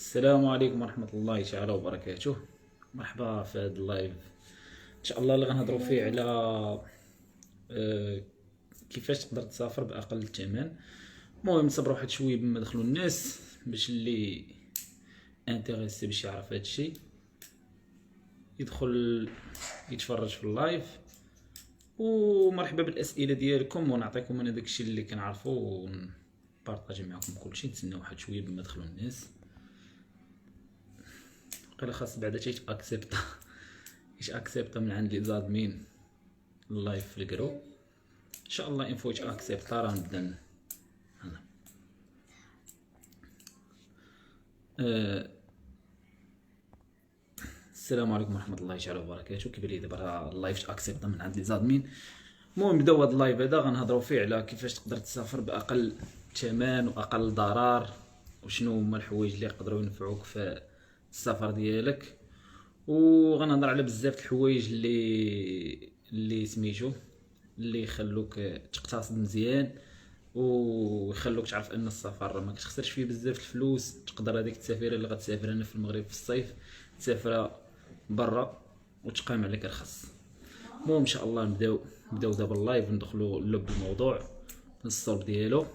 السلام عليكم ورحمة الله تعالى وبركاته. مرحبا في هذا اللايف ان شاء الله اللي غنهضروا فيه على آه، كيفاش تقدر تسافر باقل الثمن. المهم نصبر واحد شويه بما دخلوا الناس باش اللي انتريسي باش يعرف هذا الشيء يدخل يتفرج في اللايف. ومرحبا بالاسئله ديالكم ونعطيكم انا داكشي اللي كنعرفو ونبارطاجي معكم كلشي. نتسنى واحد شويه بما دخلوا الناس. قال خاص بعدا تيت اكسبت ايش اكسبت من عند لي زادمين اللايف في الجروب. ان شاء الله ان فوت اكسبت راه نبدا هنا. السلام عليكم ورحمه الله تعالى وبركاته. كيف لي دابا راه اللايف اكسبت من عند لي زادمين. المهم نبداو هذا اللايف هذا غنهضروا فيه على كيفاش تقدر تسافر باقل ثمن واقل ضرر، وشنو هما الحوايج اللي يقدروا ينفعوك في السفر ديالك. وغنهضر على بزاف د الحوايج اللي سميتو اللي يخلوك تقتصد مزيان ويخلوك تعرف ان السفر ما كتخسرش فيه بزاف الفلوس. تقدر هذيك التسافيره اللي غتسافر هنا في المغرب في الصيف تسافرها برا وتقام عليك رخص. المهم ان شاء الله نبداو دابا اللايف وندخلوا لب الموضوع الصلب ديالو.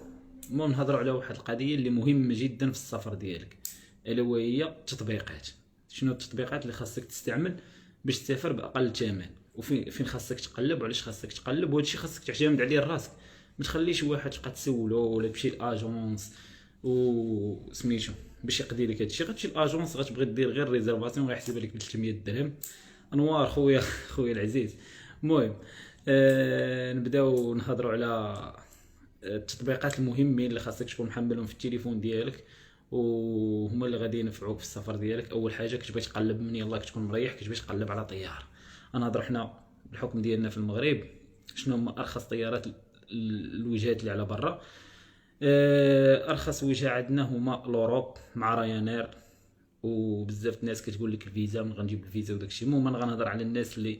المهم نهضروا على واحد القضيه اللي مهمه جدا في السفر ديالك، الا وهي التطبيقات. شنو التطبيقات اللي خاصك تستعمل باش تسافر باقل ثمن، وفين خاصك تقلب وعلاش خاصك تقلب، وهادشي خاصك تعتمد عليه راسك. ما تخليش واحد تبقى تسولو ولا تمشي لاجونس وسميتو باش يقضي لك هادشي. غتمشي لاجونس غتبغي دير غير ريزرفاسيون غيحسبها لك ب 300 درهم. انوار خويا العزيز. المهم نبداو نهضروا على التطبيقات المهمين اللي خاصك تكون محملهم في التليفون ديالك وهما اللي غادي ينفعوك في السفر ديالك. اول حاجه كتبغي تقلب من يلاه كتكون مريح كتبغي تقلب على طياره. غنهضروا حنا بالحكم ديالنا في المغرب شنو هما ارخص طيارات الوجهات اللي على برا. ارخص وجهه عندنا هما لوروب مع رايانير، وبزاف الناس كتقول لك الفيزا من غنجيب الفيزا وداكشي. المهم انا غنهضر على الناس اللي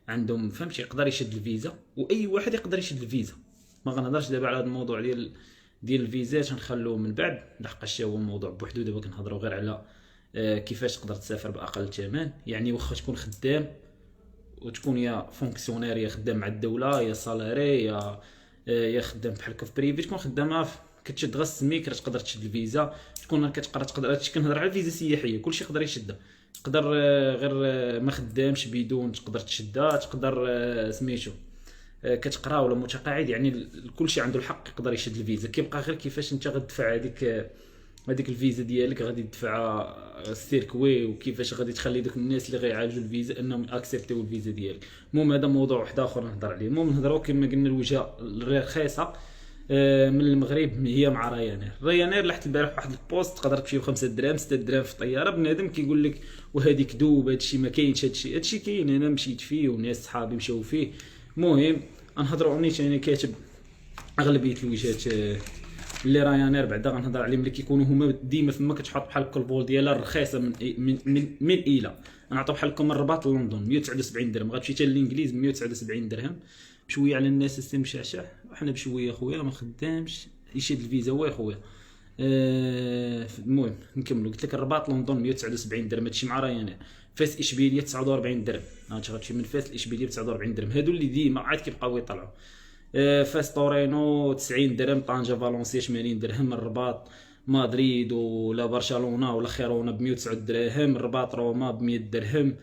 عندهم فهمتي يقدر يشد الفيزا، واي واحد يقدر يشد الفيزا. ما غنهضرش دابا على هذا الموضوع ديال الفيزات غنخلوه من بعد لحقاش هو موضوع بوحدو. دابا كنهضروا غير على كيفاش تقدر تسافر باقل ثمن. يعني واخا تكون خدام وتكون يا فونكسيونير يا خدام مع الدوله يا سالاري يا خدام بحال هكا في بريفي، تكون خدامه كتشد غير السميك راه تقدر تشد الفيزا. تكون كتقرا تقدر هادشي كنهضر على الفيزا السياحيه كلشي يقدر يشدها. تقدر غير ما خدامش بدون تقدر تشدها. تقدر سميتو كتقرا ولا متقاعد، يعني كلشي عنده الحق يقدر يشد الفيزا. كيبقى غير كيفاش انت غتدفع هذيك الفيزا ديالك غادي تدفعها السيركوي، وكيفاش غادي تخلي دوك الناس اللي غيعالجوا الفيزا انهم اكسبتيو الفيزا ديالك. المهم هذا موضوع واحد اخر نهضر عليه. المهم نهضروا كما قلنا الوجهه الرخيصه من المغرب هي مع رايانير. لحت البارح واحد البوست تقدر تمشي ب 5 دراهم 6 دراهم في الطياره. بنادم كيقول لك وهذه كذوب هادشي ما كاينش. هادشي كاين، انا مشيت فيه وناس صحابي مشاو فيه. المهم غنهضروا عنيت انا كاتب اغلبيه الوجهات اللي رايانير بعدا غنهضر عليهم اللي كيكونوا هما ديما فما كتحط بحال الكولبول ديالها الرخيصه من الى. نعطيو بحال لكم من الرباط لندن 179 درهم. غتمشي حتى للانجليز 179 درهم. بشويه على الناس السيم مشعشع وحنا بشويه خويا ما خدامش يشد الفيزا هو يا خويا. المهم نكملوا. قلت لك الرباط لندن 179 درهم هادشي مع رايانير. فاس اشبيليه 49 درهم. غتمشي من فاس لاشبيليه ب 49 درهم. هادو اللي ديما عاد كيبقاو يطلعوا. فاس تورينو 90 درهم. طنجه فالنسيا 80 درهم. الرباط مدريد ولا برشلونه ولا خيرونه ب 109 درهم. الرباط روما ب 100 درهم.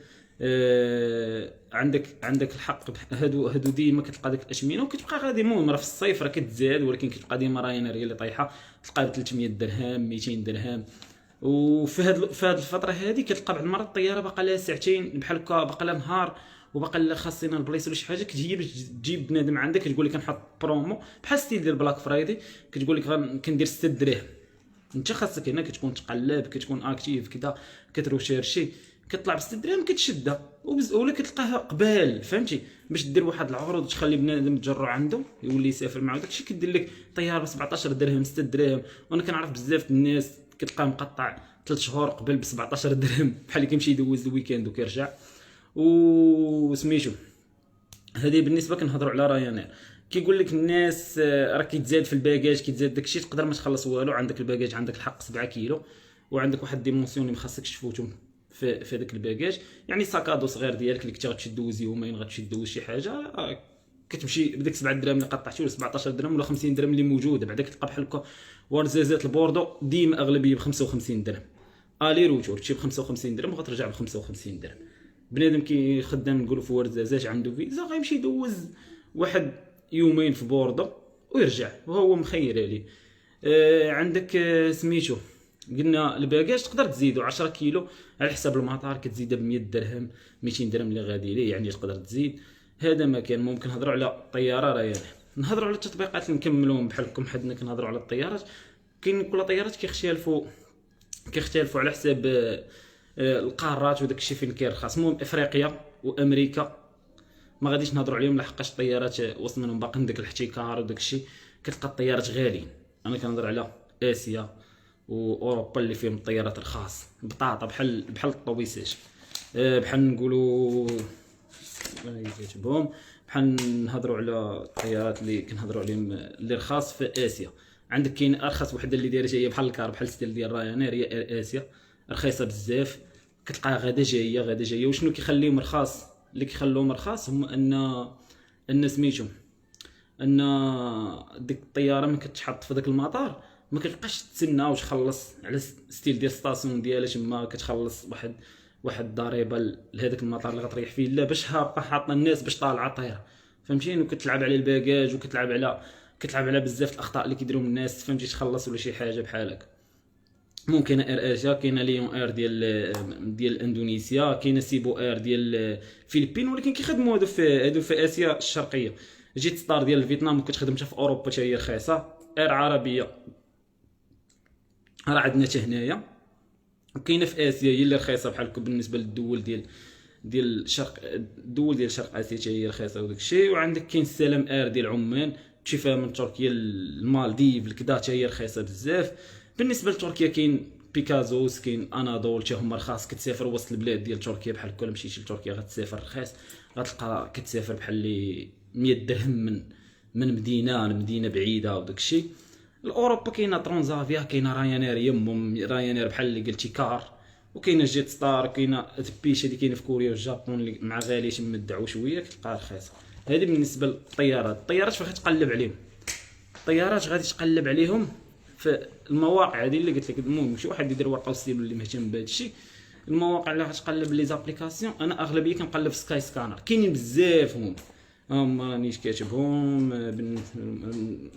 عندك الحق. هادو ديما كتلقى ديك الاشمنه وكتبقى غادي. المهم راه في الصيف راه كتزاد، ولكن كتبقى ديما راينر هي اللي طايحه. تلقى ب 300 درهم 200 درهم. وفي هاد الفتره هذه كتلقى بعض المرات الطياره باقا لها ساعتين بحال هكا باقا لها نهار وباقا لها خاصنا البلايص ولا شي حاجه. كتجي باش تجيب بنادم عندك كتقول لك كنحط برومو بحال ستيل ديال بلاك فرايدي. كتقول لك كندير 6 دراهم. انت خاصك هنا كتكون تقلب كتكون اكتيف كذا كتروشيرشي كطلع ب 6 دراهم كتشدها ولا كتلقاها قبال فهمتي باش دير واحد العروض وتخلي بنادم تجرو عنده يولي يسافر معاه. داكشي كدير لك طياره ب 17 درهم 6 دراهم. وانا كنعرف بزاف الناس كتلقاه مقطع 3 شهور قبل ب 17 درهم بحال اللي كيمشي يدوز الويكاند وكيرجع. وسميتو هذه بالنسبه كنهضروا على رايانير. كيقول لك الناس راه كيتزاد في الباجاج كيتزاد داكشي تقدر ما تخلص والو. عندك الباجاج عندك الحق 7 كيلو وعندك واحد ديمونسيون اللي ما خاصكش تفوتهم في هذاك الباكاج. يعني ساكادو صغير ديالك اللي كنتي غتمشي دوز يومين، غتمشي دوز شي حاجه، كتمشي بديك 7 دراهم اللي قطعتي ولا 17 درهم ولا 50 درهم اللي موجوده، بعدا كتلقى بحال هكا ورزازات البوردو ديما اغلبيه ب 55 درهم، الي روتور تمشي ب 55 درهم وغترجع ب 55 درهم. بنادم كي خدام نقولوا في ورزازات عنده فيزا غيمشي يدوز واحد يومين في بوردو ويرجع وهو مخير عليه. عندك سميتو قلنا الباكاج تقدر تزيدو 10 كيلو على حساب المطار، كتزيدها ب 100 درهم 200 درهم اللي غادي ليه، يعني تقدر تزيد. هذا ما كان. ممكن نهضروا على الطياره راه يعني نهضروا على التطبيقات اللي نكملوهم بحالكم حدنا كنهضروا على الطيارات. كاين كل طيارات كيختلفوا على حساب القارات وداك الشيء فين كيرخص. المهم افريقيا وامريكا ما غاديش نهضروا عليهم لحقاش الطيارات وصل منهم باقي داك الاحتكار وداك الشيء، كتلقى الطيارات غاليين. انا كنهضر على اسيا واوروبا اللي فيهم الطيارات رخاص بطاطا بحال الطوبيسات، بحال نقولوا بحال نهضروا على الطيارات اللي كنهضروا عليهم اللي رخاص في اسيا. عندك كاين ارخص وحده اللي دايره جايه بحال الكار بحال ستيل ديال رايانير هي اير اسيا، رخيصه بزاف، كتلقاها غادا جايه. وشنو كيخليهم رخاص؟ اللي كيخلوهم رخاص هما ان سميتهم ان ديك الطياره من كتحط في داك المطار ما كتبقاش تسنى وتخلص على ستيل ديال ستاسيون ديالها تما، كتخلص واحد الضريبه لهذاك المطار اللي غتريح فيه، لا باش هابطه حاطه الناس باش طالعه الطياره، فهمتيني؟ وكتلعب على الباكاج وكتلعب على بزاف الاخطاء اللي كيديروهم الناس، فهمتي؟ تخلص ولا شي حاجه بحال هكا. ممكن اير اسيا، كاينه ليون اير ديال اندونيسيا، كاينه سيبو اير ديال الفلبين، ولكن كيخدموا هادو في اسيا الشرقيه. جيت ستار ديال الفيتنام وكتخدم حتى في اوروبا حتى هي رخيصه. اير عربيه راه عندنا حتى هنايا، وكاينه في اسيا هي اللي رخيصه بحال هكا بالنسبه للدول ديال الشرق، الدول ديال شرق اسيا حتى هي رخيصه وداك الشيء. وعندك كاين السلام اير ديال عمان تمشي فيها من تركيا المالديف الكدا حتى هي رخيصه بزاف. بالنسبه لتركيا كاين بيكازوس، كاين اناضول حتى هما رخاص، كتسافر وسط البلاد ديال تركيا بحال هكا. مشيتي لتركيا غتسافر رخيص، غتلقى كتسافر بحال لي 100 درهم من مدينه بعيده وداك الشيء. الاوروبا كاينه ترانزافيا، كاينه رايانير يمهم رايانير بحال اللي قلتي كار، وكاينه جيت ستار، كاينه تبيش اللي كاينه في كوريا والجابون اللي مع غاليه تما دعوا شويه كتلقاها رخيصه. هذه بالنسبه للطيارات. الطيارات فاش غتقلب عليهم، الطيارات غادي تقلب عليهم في المواقع هذه اللي قلت لك. المهم شي واحد يدير ورقه وستيلو اللي مهتم بهذا الشيء. المواقع اللي غتقلب لي زابليكاسيون، انا اغلبيه كنقلب في سكاي سكانر، كاينين بزاف هما رانيش كاتبهم.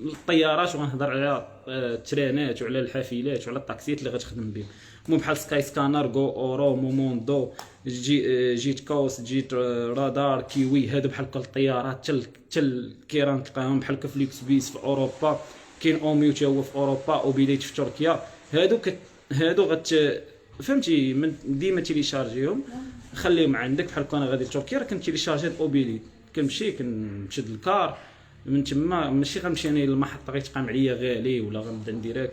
الطيارات وغنهضر على الترينات وعلى الحافلات وعلى الطاكسيات اللي غتخدم بهم. المهم بحال سكاي سكانر، جو اورو، موموندو، جيت كوس، جيت رادار، كيوي، هادو بحال هكا الطيارات حتى الكيران تلقاهم بحال هكا فليكس بيس في اوروبا، كاين اوميو حتى هو في اوروبا، وبيليت في تركيا. هادو فهمتي من ديما تيليشارجيهم خليهم عندك. بحال كون غادي لتركيا راه كنتيليشارجي اوبيليت، كنمشي كنشد الكار من تما، ماشي غنمشي انا للمحطه غيتقام عليا غالي ولا غنبدا نديرها،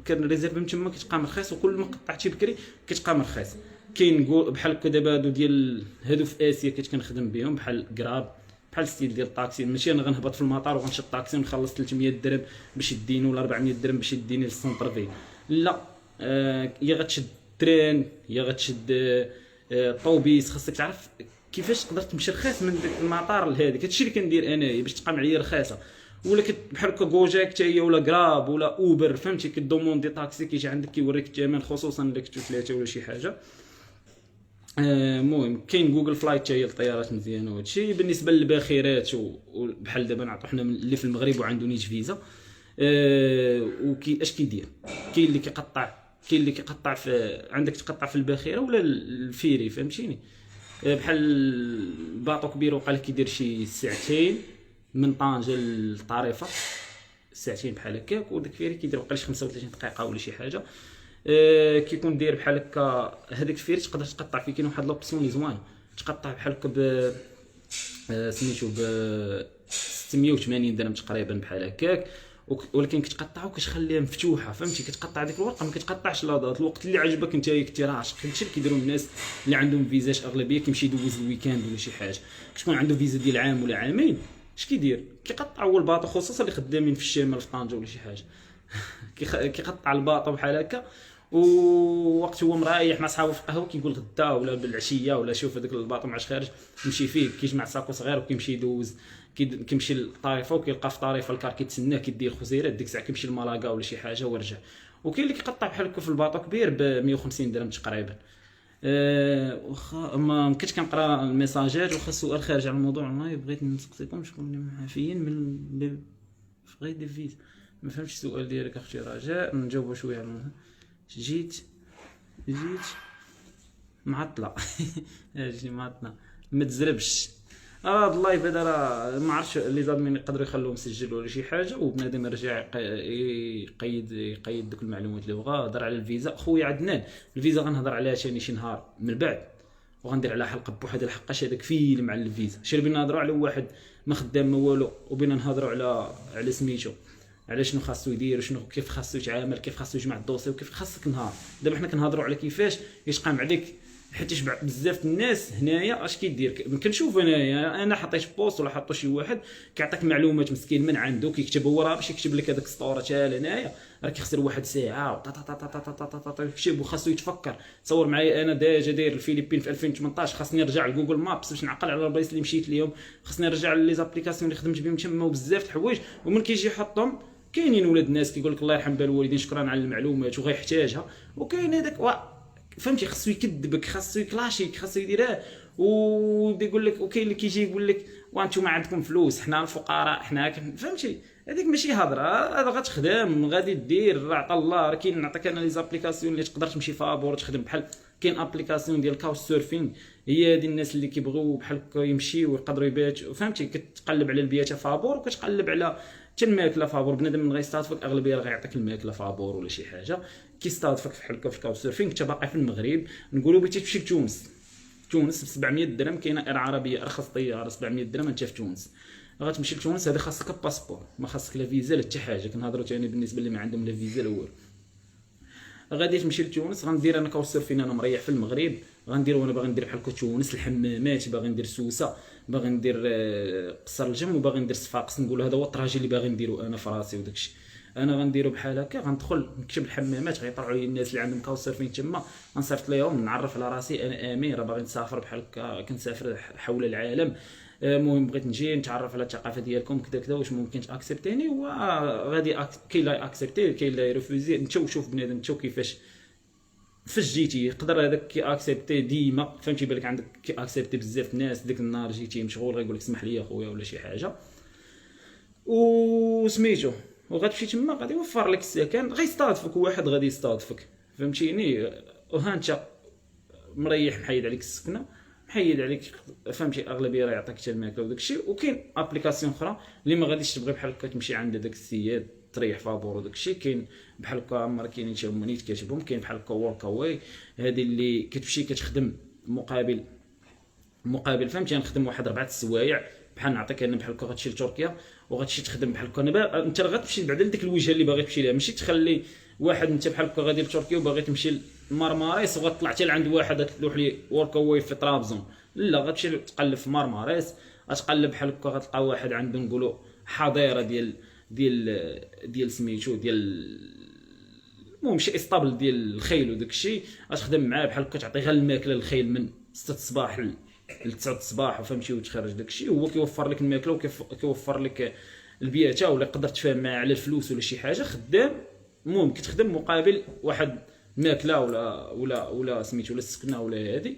كنريزيرف من تما كيتقام رخيص، وكل ما قطعتي بكري كيتقام رخيص. كاين بحال هكا دابا هادو في اسيا كنت كنخدم بهم بحال كراب، بحال ستيل ديال الطاكسي. ماشي انا غنهبط في المطار وغنشد الطاكسي ونخلص 300 درهم باش يديني ولا 400 درهم باش يديني للسونتر فيل، لا. يا غتشد ترين يا غتشد طوبيس. خاصك تعرف كيفاش تقدر تمشي رخيص من داك المطار لهذيك. هادشي اللي كندير انايا باش تقام عليا رخيصه. ولا بحال هكا جوجاك حتى هي ولا كراب ولا اوبر، فهمتي؟ كدوموندي طاكسي كيجي عندك كيوريك الثمن، خصوصا الا كنتو ثلاثه ولا شي حاجه. المهم كاين جوجل فلايت حتى هي الطيارات مزيانه وهادشي. بالنسبه للباخرات وبحال دابا نعطوا حنا اللي في المغرب وعنده نيت فيزا، اش كيدير؟ كاين اللي كيقطع في عندك تقطع في الباخره ولا الفيري، فهمتيني؟ بحال باطو كبير وقال كيدير شي ساعتين من طنجه للطريفه، ساعتين بحال هكاك. وداك الفيري كيدير وقال شي 35 دقيقه ولا شي حاجه. كيكون داير بحال هكا. هذاك الفيري تقدر تقطع فيه، كاين واحد لوبسيون اللي زوينه تقطع بحال هكا ب سميتو ب 680 درهم تقريبا بحال هكاك. ولكن كتقطعو كتخليها مفتوحه، فهمتي؟ كتقطع ديك الورقه ما كتقطعش الوقت اللي عجبك انت كنتي راشق. هادشي اللي كيديروا الناس اللي عندهم فيزاج اغلبيه كيمشي يدوز الويكاند ولا شي حاجه، كتكون عنده فيزا ديال عام ولا عامين. اش كيدير؟ كيقطع هو الباطو، خصوصا اللي خدامين في الشمال في طنجه ولا شي حاجه كيقطع الباطو بحال هكا وقت هو مريح مع صحابه في القهوه كيقول غدا ولا بالعشيه ولا شوف هذاك الباطو معاش خارج يمشي فيه كيجمع ساكو صغير وكيمشي يدوز كيمشي للطريفه وكيلقى في طريفه الكار كيتسناه كيدير خزيرات ديك الساعه كيمشي لمالاكا ولا شي حاجه ورجع. وكاين اللي كيقطع بحال هكا في الباطو كبير ب 150 درهم تقريبا. واخا ما كنتش كنقرا الميساجات واخا السؤال خارج على الموضوع والله بغيت نسقسيكم شكون اللي معافيين من بغي دي فيز. ما فهمتش السؤال ديالك اختي رجاء نجاوبوا شويه على جيت معطله اجي معطله ما تزربش. هاد اللايف هذا راه ما عرفتش لي زادمين يقدروا يخلوه مسجل ولا شي حاجه وبنادم يرجع يقيد دوك المعلومات اللي بغا. هضر على الفيزا خويا عدنان. الفيزا غنهضر عليها ثاني شي نهار من بعد وغندير على حلقه بوحدها الحقاش هذاك فيلم على الفيزا. شي بينا نهضروا على واحد ما خدام ما والو وبينا نهضروا على سميتو على شنو خاصو يدير وشنو كيف خاصو يتعامل كيف خاصو يجمع الدوسي وكيف خاصك نهار. دابا حنا كنهضروا على كيفاش يتقام عليك حيت يشبع بزاف الناس هنايا اش كيدير. كنشوف انا حطيت بوست ولا حطو شي واحد كيعطيك معلومات مسكين من عنده كيكتب هو راه باش يكتب لك هذاك السطوره حتى لهنايا راه كيخسر واحد ساعه يكتب وخاصو يتفكر. تصور معايا انا ديجا داير الفلبين في 2018 خاصني نرجع لجوجل مابس باش نعقل على البلايص اللي مشيت ليهم خاصني نرجع لي زابليكاسيون اللي خدمت بهم تما وبزاف د الحوايج ومن كيجي يحطهم كاينين ولاد الناس كيقول لك الله يرحم بالوالدين شكرا على المعلومات وغيحتاجها وكاين هذاك فهمتي خاصو يكذبك خاصو يكلاشيك خاصو يديرها وبدا يقول لك وكاين اللي كيجي يقول لك وانتم ما عندكم فلوس حنا الفقراء حنا فهمتي. هذيك ماشي هضره هذا غتخدم غادي دير راه عطا الله. راه كاين نعطيك انا لي زابليكاسيون اللي تقدر تمشي فابور تخدم بحال كاين ابليكاسيون ديال كاوس سيرفينغ هي هذه الناس اللي كيبغيو بحال هكا يمشيو ويقدروا يباتوا فهمتي. كتقلب على البيات فابور وكتقلب على حتى الماكله فابور. بنادم من غيستضيفك اغلبيه راه غيعطيك الماكله فابور ولا شي حاجه كيستضيفك بحال هكا في الكاوس سيرفينغ. انت باقي في المغرب نقولوا بغيتي تمشي لتونس ب 700 درهم كاينه اير عربيه ارخص طياره 700 درهم انت في تونس غتمشي لتونس. هذه خاصك باسبور ما خاصك لا فيزا لا حتى حاجه. كنهضروا ثاني بالنسبه اللي ما عندهم لا فيزا لا والو. غادي تمشي لتونس غندير انا كاوس سيرفين انا مريح في المغرب غندير وانا باغي ندير بحال تونس الحمامات باغي ندير سوسه باغي ندير قصر الجم وباغي ندير صفاقس. نقول هذا هو الطراجي اللي باغي نديرو انا في راسي وداكشي انا غنديرو بحال هكا. غندخل نكتب الحمامات غيطلعوا لي الناس اللي عندهم كاوس سيرفين تما غنصيفط ليهم نعرف على راسي انا امين راه باغي نسافر بحال هكا كنسافر حول العالم. المهم بغيت نجي نتعرف على الثقافه ديالكم كذا كذا واش ممكن تاكسبتيني وغادي كاين لا اكسبتي كاين لا ريفوزي. انت وشوف بنادم انت كيفاش فاش جيتي يقدر هذاك كي اكسبتي ديما فهمتي بالك عندك كي اكسبتي بزاف الناس ديك النهار جيتي مشغول غيقول لك اسمح لي اخويا ولا شي حاجه وسميتو وغتمشي تما غادي يوفر لك السكن غيستضيفك واحد غادي يستضيفك فهمتيني. وها انت مريح محيد عليك السكنه محيد عليك فهمتي اغلبيه راه يعطيك حتى الماكله وداك الشيء. وكاين ابليكاسيون اخرى اللي ما غاديش تبغي بحال هكا تمشي عند داك السياد تريح فابور وداك الشيء كاين بحال هكا عمر كاينين شي مونيت كاتبهم كاين بحال هكا ورك اواي هذه اللي كتمشي كتخدم مقابل فهمتي. نخدم واحد 4 السوايع بحال نعطيك انا بحال هكا غتمشي لتركيا وغتمشي تخدم بحال هكا انت غتمشي بعدا لديك الوجهه اللي باغي تمشي لها ماشي تخلي واحد انت بحال هكا غادي لتركيا وباغي تمشي لمرماريس وغتطلع حتى لعند واحد تلوح لي ورك اواي في طرابزون لا غتمشي تقلب في مرماريس غتقلب بحال هكا غتلقى واحد عنده نقولوا حظيره ديال سميتو ديال المهم شي اسطبل ديال الخيل وداك الشيء غتخدم معاه بحال هكا تعطي غير الماكله للخيل من 6 الصباح ل 9 الصباح وفهمتي وتخرج داك الشيء. هو كيوفر لك الماكله وكيوفر لك البياته ولا تقدر تفاهم معاه على الفلوس ولا شي حاجه خدام. المهم كتخدم مقابل واحد ماكله ولا سميتو ولا السكنه ولا هذه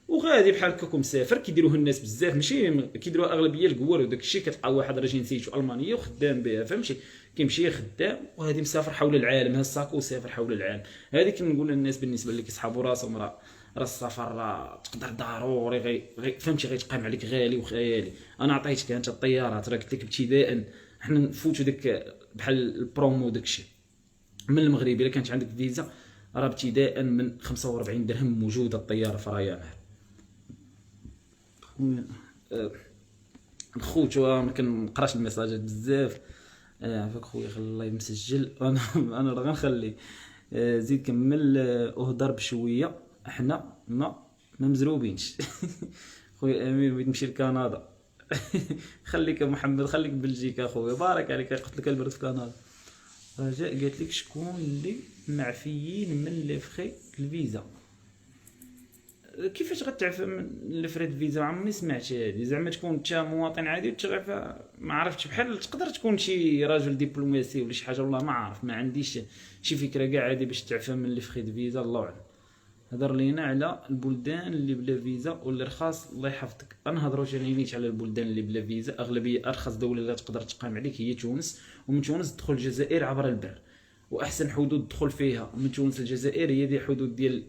وغادي بحال هكا مسافر كيديروه الناس بزاف ماشي كيديروها اغلبيه الكوار وداك الشيء. كتلقى واحد راه جنسيته المانيه وخدام بها فهمتي كيمشي خدام وغادي مسافر حول العالم ها الساكو سافر حول العالم. هذه كنقول للناس بالنسبه اللي كيسحبوا راسهم راه السفر راه تقدر ضروري فهمتي غيتقام عليك غالي وخيالي. انا عطيتك انت الطيارات راه قلت لك ابتداء حنا نفوتوا ديك بحال البرومو داك الشيء من المغرب الا كانت عندك فيزا راه ابتداء من 45 درهم موجوده الطياره في رايانير. خوت ما كنقراش الميساجات بزاف عافاك خويا خلي الله مسجل انا راه غنخلي زيد كمل اهضر بشويه احنا ما مزروبينش خويا امين بغيت نمشي لكندا خليك محمد خليك بلجيكا خويا بارك عليك قلت لك البرد في كندا. رجاء قالت لك شكون اللي معفيين من لي فخي الفيزا كيفاش غتعرف من فريد فيزا؟ عمرني سمعت هادي. زعما تكون انت مواطن عادي وتعرف، ما عرفتش، بحال تقدر تكون شي راجل دبلوماسي ولا شي حاجه، والله ما عارف، ما عنديش شي فكره كاع عادي باش تعرف من اللي فريد فيزا. الله اعلم. هضر لينا على البلدان اللي بلا فيزا واللي رخاص. الله يحفظك. نهضروا نيت على البلدان اللي بلا فيزا. اغلبيه ارخص دوله اللي تقدر تقام عليك هي تونس، ومن تونس تدخل الجزائر عبر البر، واحسن حدود تدخل فيها من تونس للجزائر هي دي حدود ديال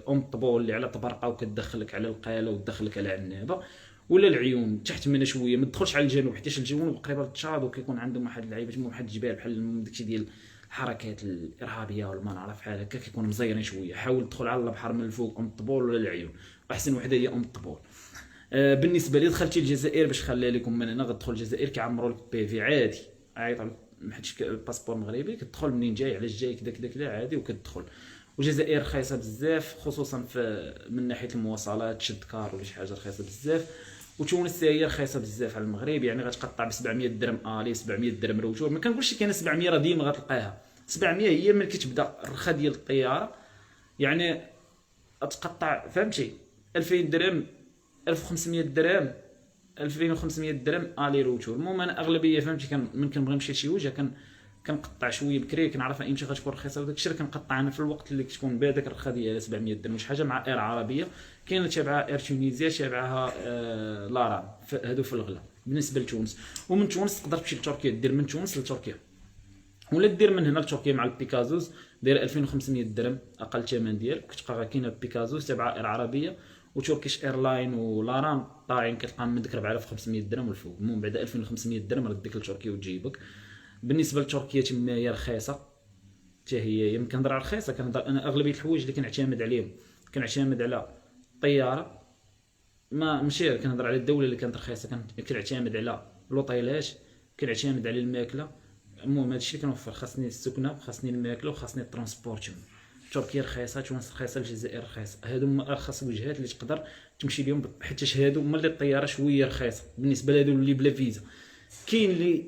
ام طبول اللي على طبرقه وكتدخلك على القاله وتدخلك على عنابه، ولا العيون تحت منها شويه، ما تدخلش على الجنوب حيت الجنوب قريبه للتشاد وكيكون عندهم واحد اللعيبه تما واحد الجبال بحال داكشي ديال الحركات الارهابيه ولا ما نعرف بحال هكا، كيكون مزيرين شويه. حاول تدخل على البحر من الفوق ام طبول ولا العيون، واحسن وحده هي ام طبول. بالنسبه لي دخلتي الجزائر باش خلي لكم من هنا غتدخل الجزائر كيعمروا لك بي في عادي، عيط ما حدش الباسبور مغربي، كتدخل منين جاي علاش جاي كذا كذا كذا عادي وكتدخل. والجزائر رخيصه بزاف خصوصا في من ناحيه المواصلات، شد كار ولا شي حاجه رخيصه بزاف. وتونس هي رخيصه بزاف على المغرب، يعني غتقطع ب 700 درهم الي، 700 درهم روتور. ما كنقولش كاينه 700 راه ديما غتلقاها، 700 هي ملي كتبدا الرخا ديال الطياره، يعني تقطع فهمتي 2000 درهم 1500 درهم 2500 درهم الي روتور. المهم انا اغلبيه فهمتي من كنبغي نمشي لشي وجهه كنقطع شويه بكري، كنعرف امتى غتكون رخيصه وداك الشيء كنقطع انا في الوقت اللي كتكون بهذاك الرخا ديال 700 درهم شي حاجه. مع اير عربيه كاينه تابعها اير تونيزيا، تابعها لارام، هادو في الغلا بالنسبه لتونس. ومن تونس تقدر تمشي لتركيا، دير من تونس لتركيا، ولا دير من هنا لتركيا مع البيكازوس داير 2500 درهم اقل ثمن ديالك. كتبقى كاينه البيكازوس تابعها اير عربيه وتركيش ايرلاين ولارام طالعين كتلقى من ديك 4500 درهم والفوق. المهم بعد 2500 درهم رديك لتركيا وتجيبك. بالنسبه لتركيا تما هي رخيصه حتى هي. يمكن نهضر على رخيصه، كنهضر انا اغلبيه الحوايج اللي كنعتمد عليهم كنعتمد على الطياره، ما ماشي كنهضر على الدوله اللي كانت رخيصه، كنعتمد على لوطيلات، كنعتمد على الماكله. المهم هادشي اللي كنوفر، خاصني السكنه وخاصني الماكله وخاصني الترونسبور. تركيا رخيصه، تونس رخيصه، الجزائر رخيصه. هادو هما ارخص وجهات اللي تقدر تمشي لهم، حيت هادو هما اللي الطياره شويه رخيصه بالنسبه لهادو اللي بلا فيزا. كاين اللي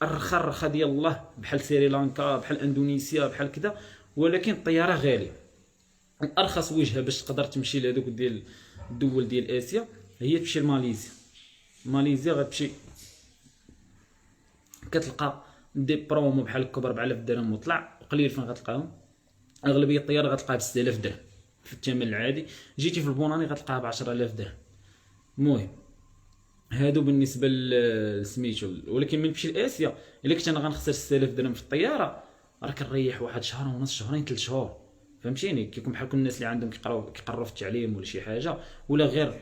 الرخا ديال الله بحال سريلانكا بحال اندونيسيا بحال كذا، ولكن الطياره غاليه. ارخص وجهه باش تقدر تمشي لهذوك ديال الدول ديال اسيا هي تمشي لماليزيا. ماليزيا غتمشي كتلقى دي برومو بحال هكا ب 4000 درهم وطلع، وقليل فين غتلقاهم. اغلبيه الطياره غتلقاها ب 6000 درهم في الثمن العادي، جيتي في البوناني غتلقاها ب 10000 درهم. المهم هادو بالنسبه لسميتو. ولكن من تمشي لاسيا الا كنت انا غنخسر 6000 درهم في الطياره، راه كنريح واحد شهر ونص، شهرين 3 شهور، فهمتيني. كيكون بحال كل الناس اللي عندهم كيقراو في التعليم ولا شي حاجه، ولا غير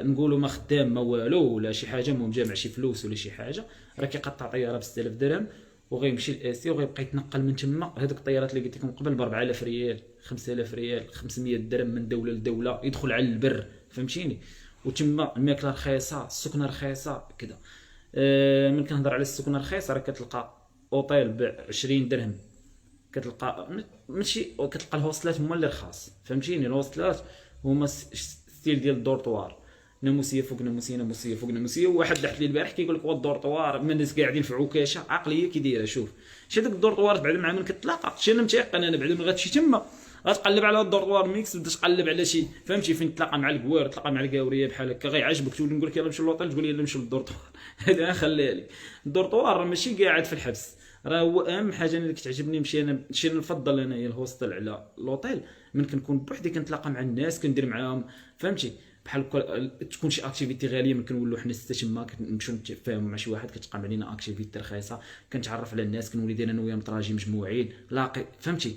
نقولوا ما خدام ما والو ولا شي حاجه، المهم جامع شي فلوس ولا شي حاجه، راه كيقطع طياره ب 6000 درهم وغيمشي لاسيا وغيبقى يتنقل من تما. هذوك الطيارات اللي قلت لكم قبل ب 4000 ريال 5000 ريال 500 درهم من دوله لدوله، يدخل على البر، فهمتيني. وتما الماكله رخيصه، السكنه رخيصه كذا. من كنهضر على السكنه رخيصه، راه كتلقى اوطيل ب 20 درهم، كتلقى ماشي، كتلقى الهوستلات هما اللي رخاص، فهمتيني. الهوستلات هما ستيل ديال الدورطوار، ناموسيه فوق ناموسيه، ناموسيه فوق ناموسيه. وواحد دحت لي البارح كيقول لك هو الدورطوار من الناس قاعدين في عكاشه، عقليه كي دايره. شوف شي داك الدورطوار بعد مع من كتلاقى، شي انا متيقن انا بعد ما غتمشي تما غتقلب على الدورطوار ميكس، تبدا تقلب على شي فهمتي فين تلاقى مع الكوار، تلاقى مع الكاوريه بحال هكا، غيعجبك تولي نقول لك يلاه نمشي للوطيل، تقول لي يلاه نمشي للدورطوار. هذا خليها لي. الدورطوار راه ماشي قاعد في الحبس، راه هو اهم حاجه اللي كتعجبني. مشي انا نفضل انايا الهوستل على لوطيل. من كنكون بوحدي كنتلاقى مع الناس كندير معاهم، فهمتي، بحال تكون شي اكتيفيتي غاليه من كنولوا حنا سته تما كنمشيو نتفاهموا مع شي واحد، كتقام علينا اكتيفيتي رخيصه، كنتعرف على الناس، كنولي داير انا وياه متراجي مجموعين لاقي، فهمتي.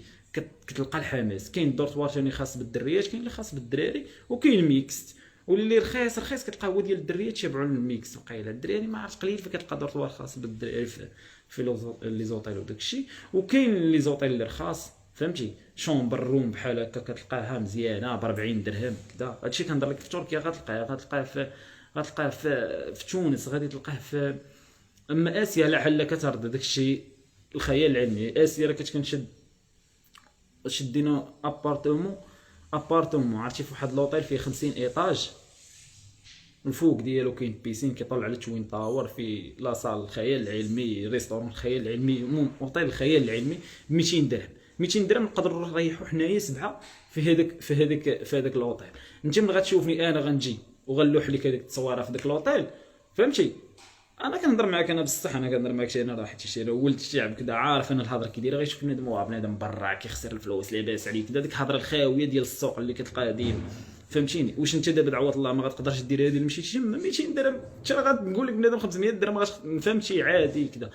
كتلقى الحماس. كاين دورتوار ثاني خاص بالدريات، كاين اللي خاص بالدراري، وكاين ميكس. واللي رخيص كتلقى هو ديال الدريات تابعوا للميكس. وقيله الدراري ما عرفت قليل، فكتلقى دورتوار خاص بالدراري في لي زوطيل وداك الشيء. وكاين لي زوطيل اللي رخاص، فهمتي، شومبر روم بحال هكا كتلقاها مزيانه ب 40 درهم كذا. هادشي كنهضر لك في تركيا غتلقاه في تونس، غادي تلقاه في. اما اسيا لعل كترد داك الشيء الخيال العلمي. اسيا راه كتكون شدينا ابارتومون عرفتي في واحد لوطيل فيه 50 ايطاج، الفوق ديالو كاين بيسين كيطلع على توين تاور، في لاصال الخيال العلمي، ريستورون الخيال العلمي، اوطيل الخيال العلمي ب 200 درهم. 200 درهم نقدروا نريحوا حنايا 7 في هذاك لوطيل. انت ملي غتشوفني انا غنجي وغنلوح لك هذيك التصويره في ذاك لوطيل، فهمتي؟ انا كنهضر معاك انا بصح، انا كنهضر معاك شي انا راه حيت شي ولد الشعب كذا عارف انا الهضره كي دايره، غيشوف بنادم واه بنادم برا كيخسر الفلوس لاباس عليك كذا، ديك الهضره الخاويه ديال السوق اللي كتلقاها ديما، فهمتيني؟ واش انت دابا دعوه الله ما غتقدرش دير هذه المشي تشم 200 درهم، انت راه غتقول لك بنادم 500 درهم فهمتي عادي كذا.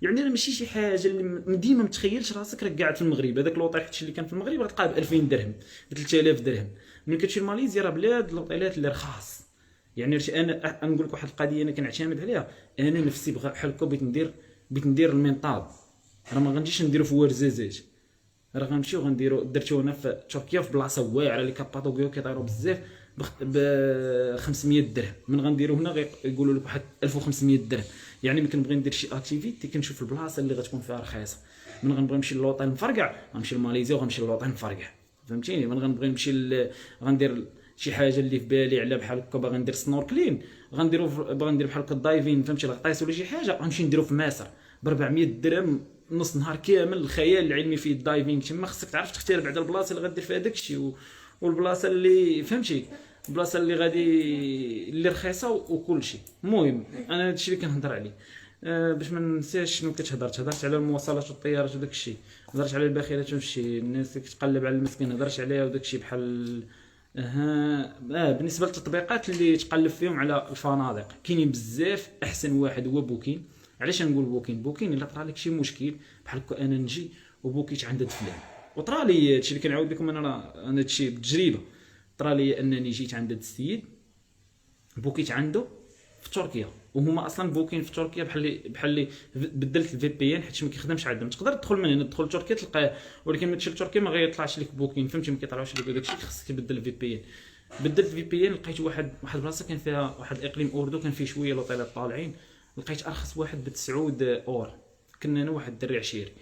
يعني راه ماشي شي حاجه اللي ديما ما تخيلش راسك راك قاعد في المغرب. هذاك لوطيل حتى اللي كان في المغرب غتلقاه ب 2000 درهم ب 3000 درهم. ملي كتمشي لماليزيا راه بلاد لوطيلات اللي رخاص. يعني انا نقول لك واحد القضيه انا كنعتمد عليها، انا نفسي بحال هكا بغيت ندير المنطاد، راه ما غنجيش نديرو في ورزازات، راه غنمشيو غنديرو درتو هنا في تركيا في بلاصه واعره اللي كاباتوغيو كيطيروا بزاف ب 500 درهم. من غنديرو هنا يقولوا لك واحد 1500 درهم. يعني ملي كنبغي ندير شي اكتيفيتي كنشوف البلاصه اللي غتكون فيها رخيصه. من غنبغي نمشي للوطن مفرقع غنمشي لماليزيا وغنمشي للوطن مفرقع، فهمتيني؟ من غنبغي نمشي غندير شي حاجه اللي في بالي على بحال هكا باغي ندير سنوركلين، باغي ندير بحال هكا دايفين، فهمتي؟ الغطاس ولا شي حاجه غنمشي نديرو في مصر ب 400 درهم نص نهار كامل. الخيال العلمي فيه الدايفينغ تما، خصك تعرف تختار بعد البلاصه اللي غدير فيها داكشي والبلاصه اللي فهمتي، البلاصه اللي غادي اللي رخيصه وكل شيء. المهم انا هادشي اللي كنهضر عليه. باش ما ننساش شنو هضرت على المواصلات والطيارات وداك الشيء، هضرت على الباخره تمشي الناس اللي كتقلب على المسكين، هضرت عليها وداك الشيء بحال بالنسبه للتطبيقات اللي تقلب فيهم على الفنادق كاينين بزاف. احسن واحد هو بوكين. علاش نقول بوكين الا طرا لك شي مشكل بحال هكا انا نجي وبوكيت عند فلان، وطرا لي هادشي اللي كنعاود لكم انا هادشي بالتجربه. طرا لي انني جيت عند هاد السيد بوكيت عنده في تركيا، وهما اصلا بوكين في تركيا بحال اللي بدلت الفي بي ان حيت ما كيخدمش عندهم. تقدر تدخل من هنا تدخل تركيا تلقاه، ولكن ملي تمشي لتركيا ما غيطلعش لك بوكين، فهمتي؟ ما كيطلعوش لك داكشي، خصك تبدل الفي بي ان. بدلت الفي بي ان لقيت واحد البلاصه كان فيها واحد الاقليم اردو كان فيه شويه لوطيلات طالعين، لقيت ارخص واحد ب 9 اور. كنا انا واحد الدري عشيري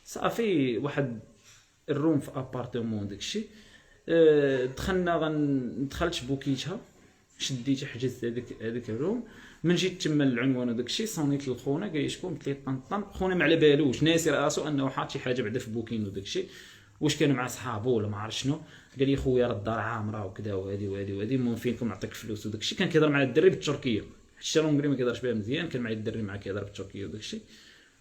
صافي واحد الروم في ابارتمون داكشي. دخلنا دخلت بوكيتها شديتها حجزت هذيك الروم. من جيت تما العنوان وداك الشيء صونيت للخونه قال لي شكون؟ قلت ليه طنطن. خونا ما على بالوش ناسي راسو انه حاط شي حاجه بعدا في بوكين وداك الشيء، واش كان مع صحابو ولا ما عرف شنو. قال لي خويا راه الدار عامره وكذا وهذه المهم فينكم نعطيك الفلوس وداك الشيء. كان كيهضر مع الدري بالتركيه حتى لونغري ما كيهضرش بها مزيان، كان معايا الدري معاه كيهضر بالتركيه وداك الشيء.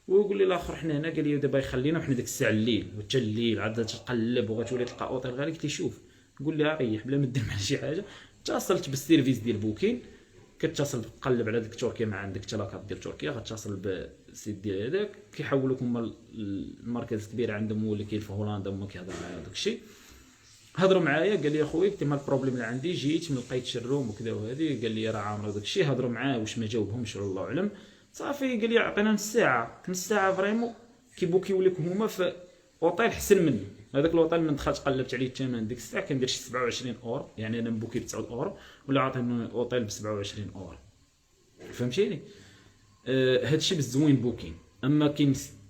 ويقول لي الاخر حنا هنا، قال لي دابا يخلينا وحنا ديك الساعه الليل وحتى الليل عاد تقلب وغتولي تلقى اوطيل غالي. قلت لي شوف قول لي ريح بلا ما دير معنا شي حاجه. اتصلت بالسيرفيس ديال بوكين، كتصل تقلب على ديك تركيا ما عندك حتى لاكارت ديال تركيا، غتصل بالسيت ديال هذاك كيحولوك هما المركز الكبير عندهم هو اللي كاين في هولندا، هما كيهضروا معايا داك الشيء. هضروا معايا قال لي اخويا قلت له البروبليم اللي عندي جيت ما لقيتش الروم وكذا وهذه. قال لي راه عامره داك الشيء. هضروا معاه واش ما جاوبهمش الله اعلم. صافي قال لي عطينا نص ساعه فريمون كيبوكيو لك هما في اوطيل حسن مني. هذاك الاوطيل من دخلت قلبت عليه الثمن ديك الساعه كندير شي 27 اور، يعني انا مبوكي ب 9 اور ولا عاطيني اوطيل ب 27 اور، فهمتيني؟ هادشي بالزوين بوكين. اما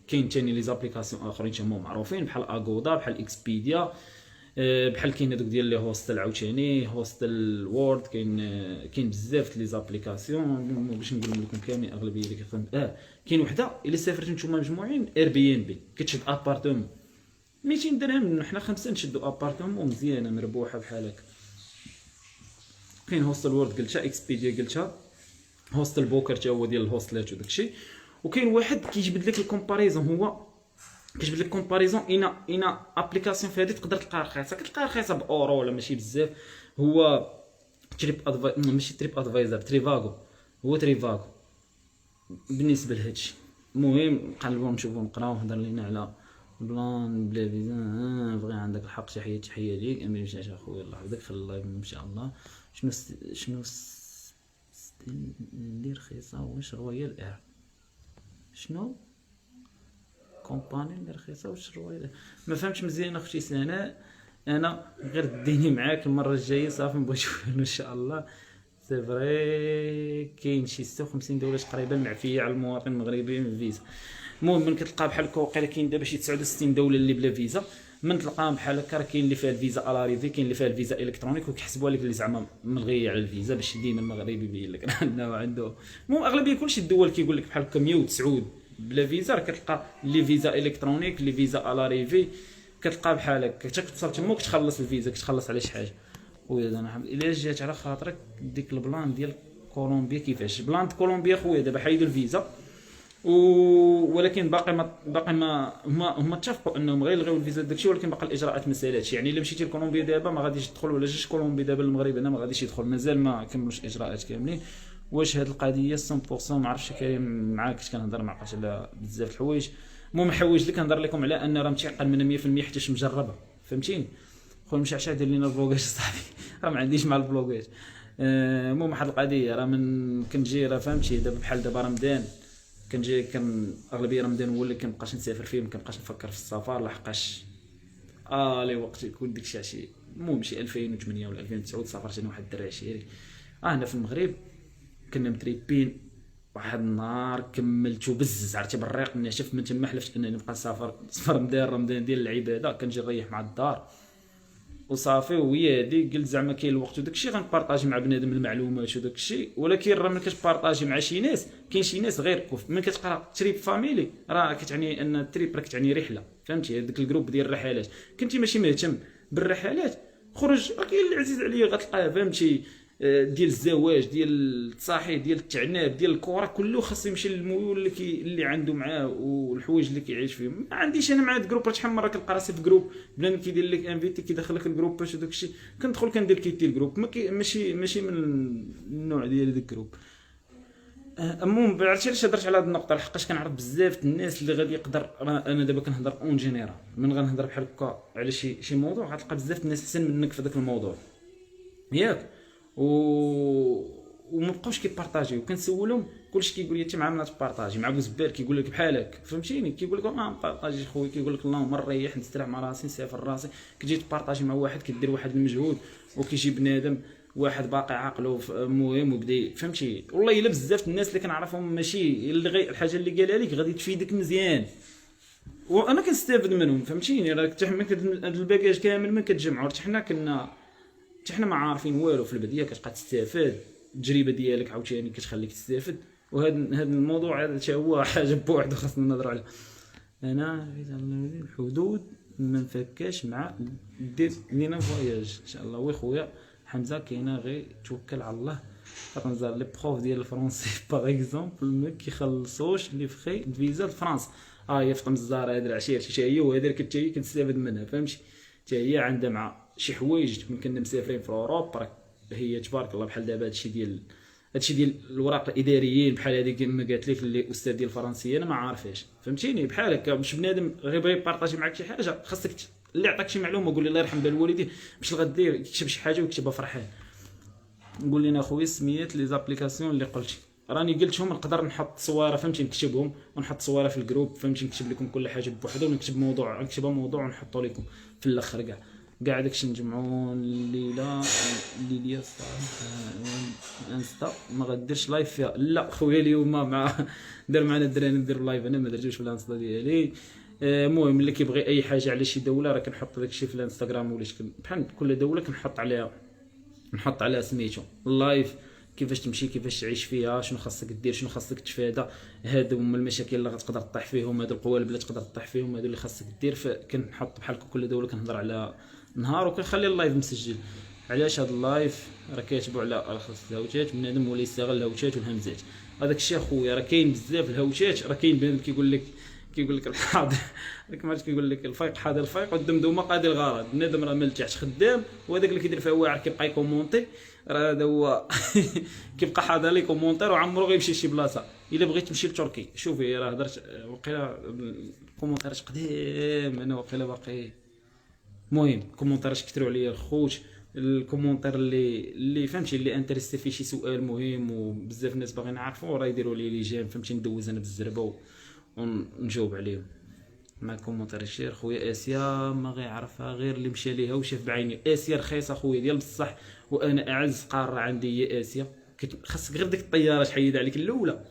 كاين ثاني لي زابليكاسيون اخرين تما معروفين بحال اغودا بحال اكسبيديا بحال كاين هذوك ديال لي هوستل عاوتاني هوستل وورد. كاين بزاف لي زابليكاسيون باش نقول لكم كاملين اغلبيه اللي كيخدم. كاين وحده الا سافرتوا نتوما مجموعين اير بي ان بي كتشد ابارتمون 200 درهم، حنا 5 نشدوا ابارتمون مزيانه مربوحه بحال هكا. كاين هوستل وورد قلتها، اكسبيديا قلتها، هوستل بوكر حتى هو ديال الهوستلات وداكشي. وكاين واحد كيجبد لك الكومباريزون، هو كيجبد لك كومباريزون اينا ابليكاسيون في هذه تقدر تلقاها رخيصه، كتلقاها رخيصه باورو ولا ماشي بزاف. هو ماشي تريب ادفايزر، تريفاغو، هو تريفاغو بالنسبه لهادشي. المهم نقلبوا نشوفوا نقراو. هضر لينا على بلان بلا فيزا بغي عندك الحق. تحيه ليك امين مشى اخويا الله يحفظك خلي الله ان شاء الله. شنو اللي رخيصه واش رويال اير؟ شنو كومباني اللي رخيصه واش رويال؟ ما فهمتش مزيان اختي سناء. انا غير ديني معاك المره الجايه صافي نبغي نشوف ان شاء الله. سي فري كاين شي 56 دوله تقريبا معفيه على المواطن المغربي من فيزا. المهم من كتلقى بحال هكا وقيله كاين دابا شي 69 دوله اللي بلا فيزا. من تلقاهم بحال هكا راه كاين اللي فيها الفيزا الاريفي، كاين اللي فيها الفيزا الكترونيك، وكيحسبوها لك اللي زعما ملغيه على الفيزا باش ديما المغربي يبين لك انه عنده. المهم اغلبيه كلشي الدول كيقول لك بحال هكا 109 بلا فيزا راه كتلقى لي فيزا الكترونيك، لي فيزا الاريفي، كتلقى بحال هكا حتى كتصل تما وكتخلص الفيزا، كتخلص على شي حاجه. خويا انا الا جات على خاطرك ديك البلان ديال كولومبيا كيفاش بلان كولومبيا خويا دابا حيدوا الفيزا ولكن باقي ما اتفقوا انهم غير يلغيو الفيزا داكشي، ولكن باقي الاجراءات ما سالاتش. يعني الا مشيتي لكولومبيا دابا ما غاديش تدخل، ولا جيتي كولومبيا دابا للمغرب هنا ما غاديش يدخل، مازال ما كملوش الاجراءات كاملين. واش هاد القضيه 100% ما عرفتش كريم معاك كنت كنهضر مع قاش على بزاف الحوايج. المهم حوايج اللي كنهضر لكم على ان راه متيقن من 100% حيت مجربه فهمتيني. خويا مشعشع دير لينا الفلوغاج صاحبي راه ما عنديش مع الفلوغاج. المهم واحد القضيه راه من كنجي راه فهمتي دابا بحال دابا رمضان كنجي اغلبيه رمضان هو اللي كنبقاش نسافر فيه، ما كنبقاش نفكر في السفر لحقاش لي وقت يكون داكشي شي المهم شي 2008 ولا 2009 سافرت انا واحد الدري عشيري هنا في المغرب. كنا متريبين واحد النهار كملتو بزز عرفتي بالريق ناشف من تما حلفت انني نبقى نسافر رمضان ديال العباده كنجي نريح مع الدار وصافي. وهي هادي قلت زعما كاين الوقت وداكشي غنبارطاجي مع بنادم المعلومات وداكشي، ولكن راه ملي كتبارطاجي مع شي ناس كاين شي ناس غير كوف. ملي كتقرا تريب فاميلي راه كتعني ان التريب راه كتعني رحله فهمتي. هذاك الجروب ديال الرحلات كنتي ماشي مهتم بالرحلات خرج راه كاين اللي عزيز عليا غتلقاه فهمتي ديال الزواج ديال التصاحي ديال التعناب ديال الكره كله خاص يمشي للميول اللي عنده معاه والحوايج اللي كيعيش فيهم. ما عنديش انا مع هاد الجروب شحال مره كنلقى راسي في جروب بنادم كيدير لك انفيتي كيدخلك الجروب باش وداك الشيء كندخل كندير كيتي الجروب ماشي من النوع ديال داك الجروب. المهم عرفتي علاش هضرت على هاد النقطه لحقاش كنعرف بزاف الناس اللي غادي يقدر انا دابا كنهضر اون جينيرال من غنهضر بحال هكا على شي موضوع غتلقى بزاف الناس احسن منك في داك الموضوع ياك وما بقاوش كيبارطاجيو. كنسولهم كلشي كيقول لي انت مع من تبارطاجي مع بوزبال كيقول لك بحالك فهمتيني كيقول لك ما بارطاجي خويا كيقول لك اللهم نريح نستريح مع راسي نسافر راسي. كتجي تبارطاجي مع واحد كدير واحد المجهود وكيجي بنادم واحد باقي عقله مهم وبدا فهمتي. والله الا بزاف الناس اللي كنعرفهم ماشي اللي غير الحاجه اللي قالها لك غادي تفيدك مزيان وانا كنستافد منهم فهمتيني. راه حتى حنا هاد الباكاج كامل من كتجمعوا حتى حنا ما عارفين والو في البدايه كتبقى تستافد التجربه ديالك عاوتاني كتخليك تستافد. وهذا الموضوع هذا حتى هو حاجه بوحده خاصنا نهضروا عليها. انا الحدود ما نفكاش مع دير لينا فواياج ان شاء الله. وي خويا حمزه كاينه غير توكل على الله. فرنسا لي بروف ديال الفرونسي باغ اكزومبل ما كيخلصوش لي فخي فيزا لفرنسا هي في الزهر هذا العشير حتى هي وهذا حتى هي كنستافد منها فهمتي. حتى هي عندها مع شي حوايج ممكن كنا مسافرين في اوروبا هي تبارك الله بحال دابا هادشي ديال الوراق الاداريين بحال هذيك ما قالت لك اللي استاذ ديال الفرنسيه انا ما عارفاش فهمتيني. بحال هكا باش بنادم غير بغى يبارطاجي معاك شي حاجه خاصك اللي عطاك شي معلومه قول لي الله يرحم الوالدين باش غدير يكتب شي حاجه ويكتبها فرحان. نقول لنا خويا سميات لي زابليكاسيون اللي قلتي راني قلتهم نقدر نحط صوره فهمتي نكتبهم ونحط صوره في الجروب فهمتي نكتب لكم كل حاجه بوحدها ونكتب موضوع ونحطوا لكم في الاخر كاع داكشي نجمعوا ليليا انستا ما غديرش لايف فيها. لا خويا اليوم مع دار معنا الدراري ندير لايف انا ما درتوش في الانستا ديالي. المهم اللي كيبغي اي حاجه على شي دوله راه كنحط داكشي في الانستغرام ولا بحال كل دوله نحط عليها سميتو اللايف كيفاش تمشي كيفاش تعيش فيها شنو خاصك دير شنو خاصك تفادى. هادو هما المشاكل اللي غتقدر تطيح فيهم هادو القوالب اللي تقدر تطيح فيهم هادو اللي خاصك دير. فكنحط بحال كل دوله كنهضر على نهار وكنخلي اللايف مسجل. علاش هاد اللايف راه كيتبع على خاص الهوتات بنادم ولا يستغل الهوتات والهمزات هذاك الشيء اخويا راه كاين بزاف الهوتات. راه كاين بنادم كيقول لك الحاضر ديك ما كيقول لك الفيق حاضر الفيق والدمدومه قاضي الغرض. بنادم راه ملتحش خدام وهذاك اللي كيدير فيها واعر كيبقى يكومونتي راه هذا هو كيبقى حاضر لي كومونتير وعمرو غيمشي شي بلاصه. الا بغيت تمشي لتركي شوفي راه هضرت وقيلا الكومونتيرات قديم انا وقيلا باقي. المهم كومونتيرات كثروا عليا الخوت الكومونتير اللي فهمتي اللي انتريستي فيه شي سؤال مهم وبزاف الناس باغيين يعرفوا راه يديروا لي جيم فهمتي ندوز انا بالزربه ونجاوب عليهم مع كومونتير شير. خويا اسيا ما غيعرفها غير اللي مشى ليها وشاف بعيني. اسيا رخيصه خويا ديال بصح وانا اعز قاره عندي هي اسيا. خاصك غير ديك الطياره تحيد عليك الاولى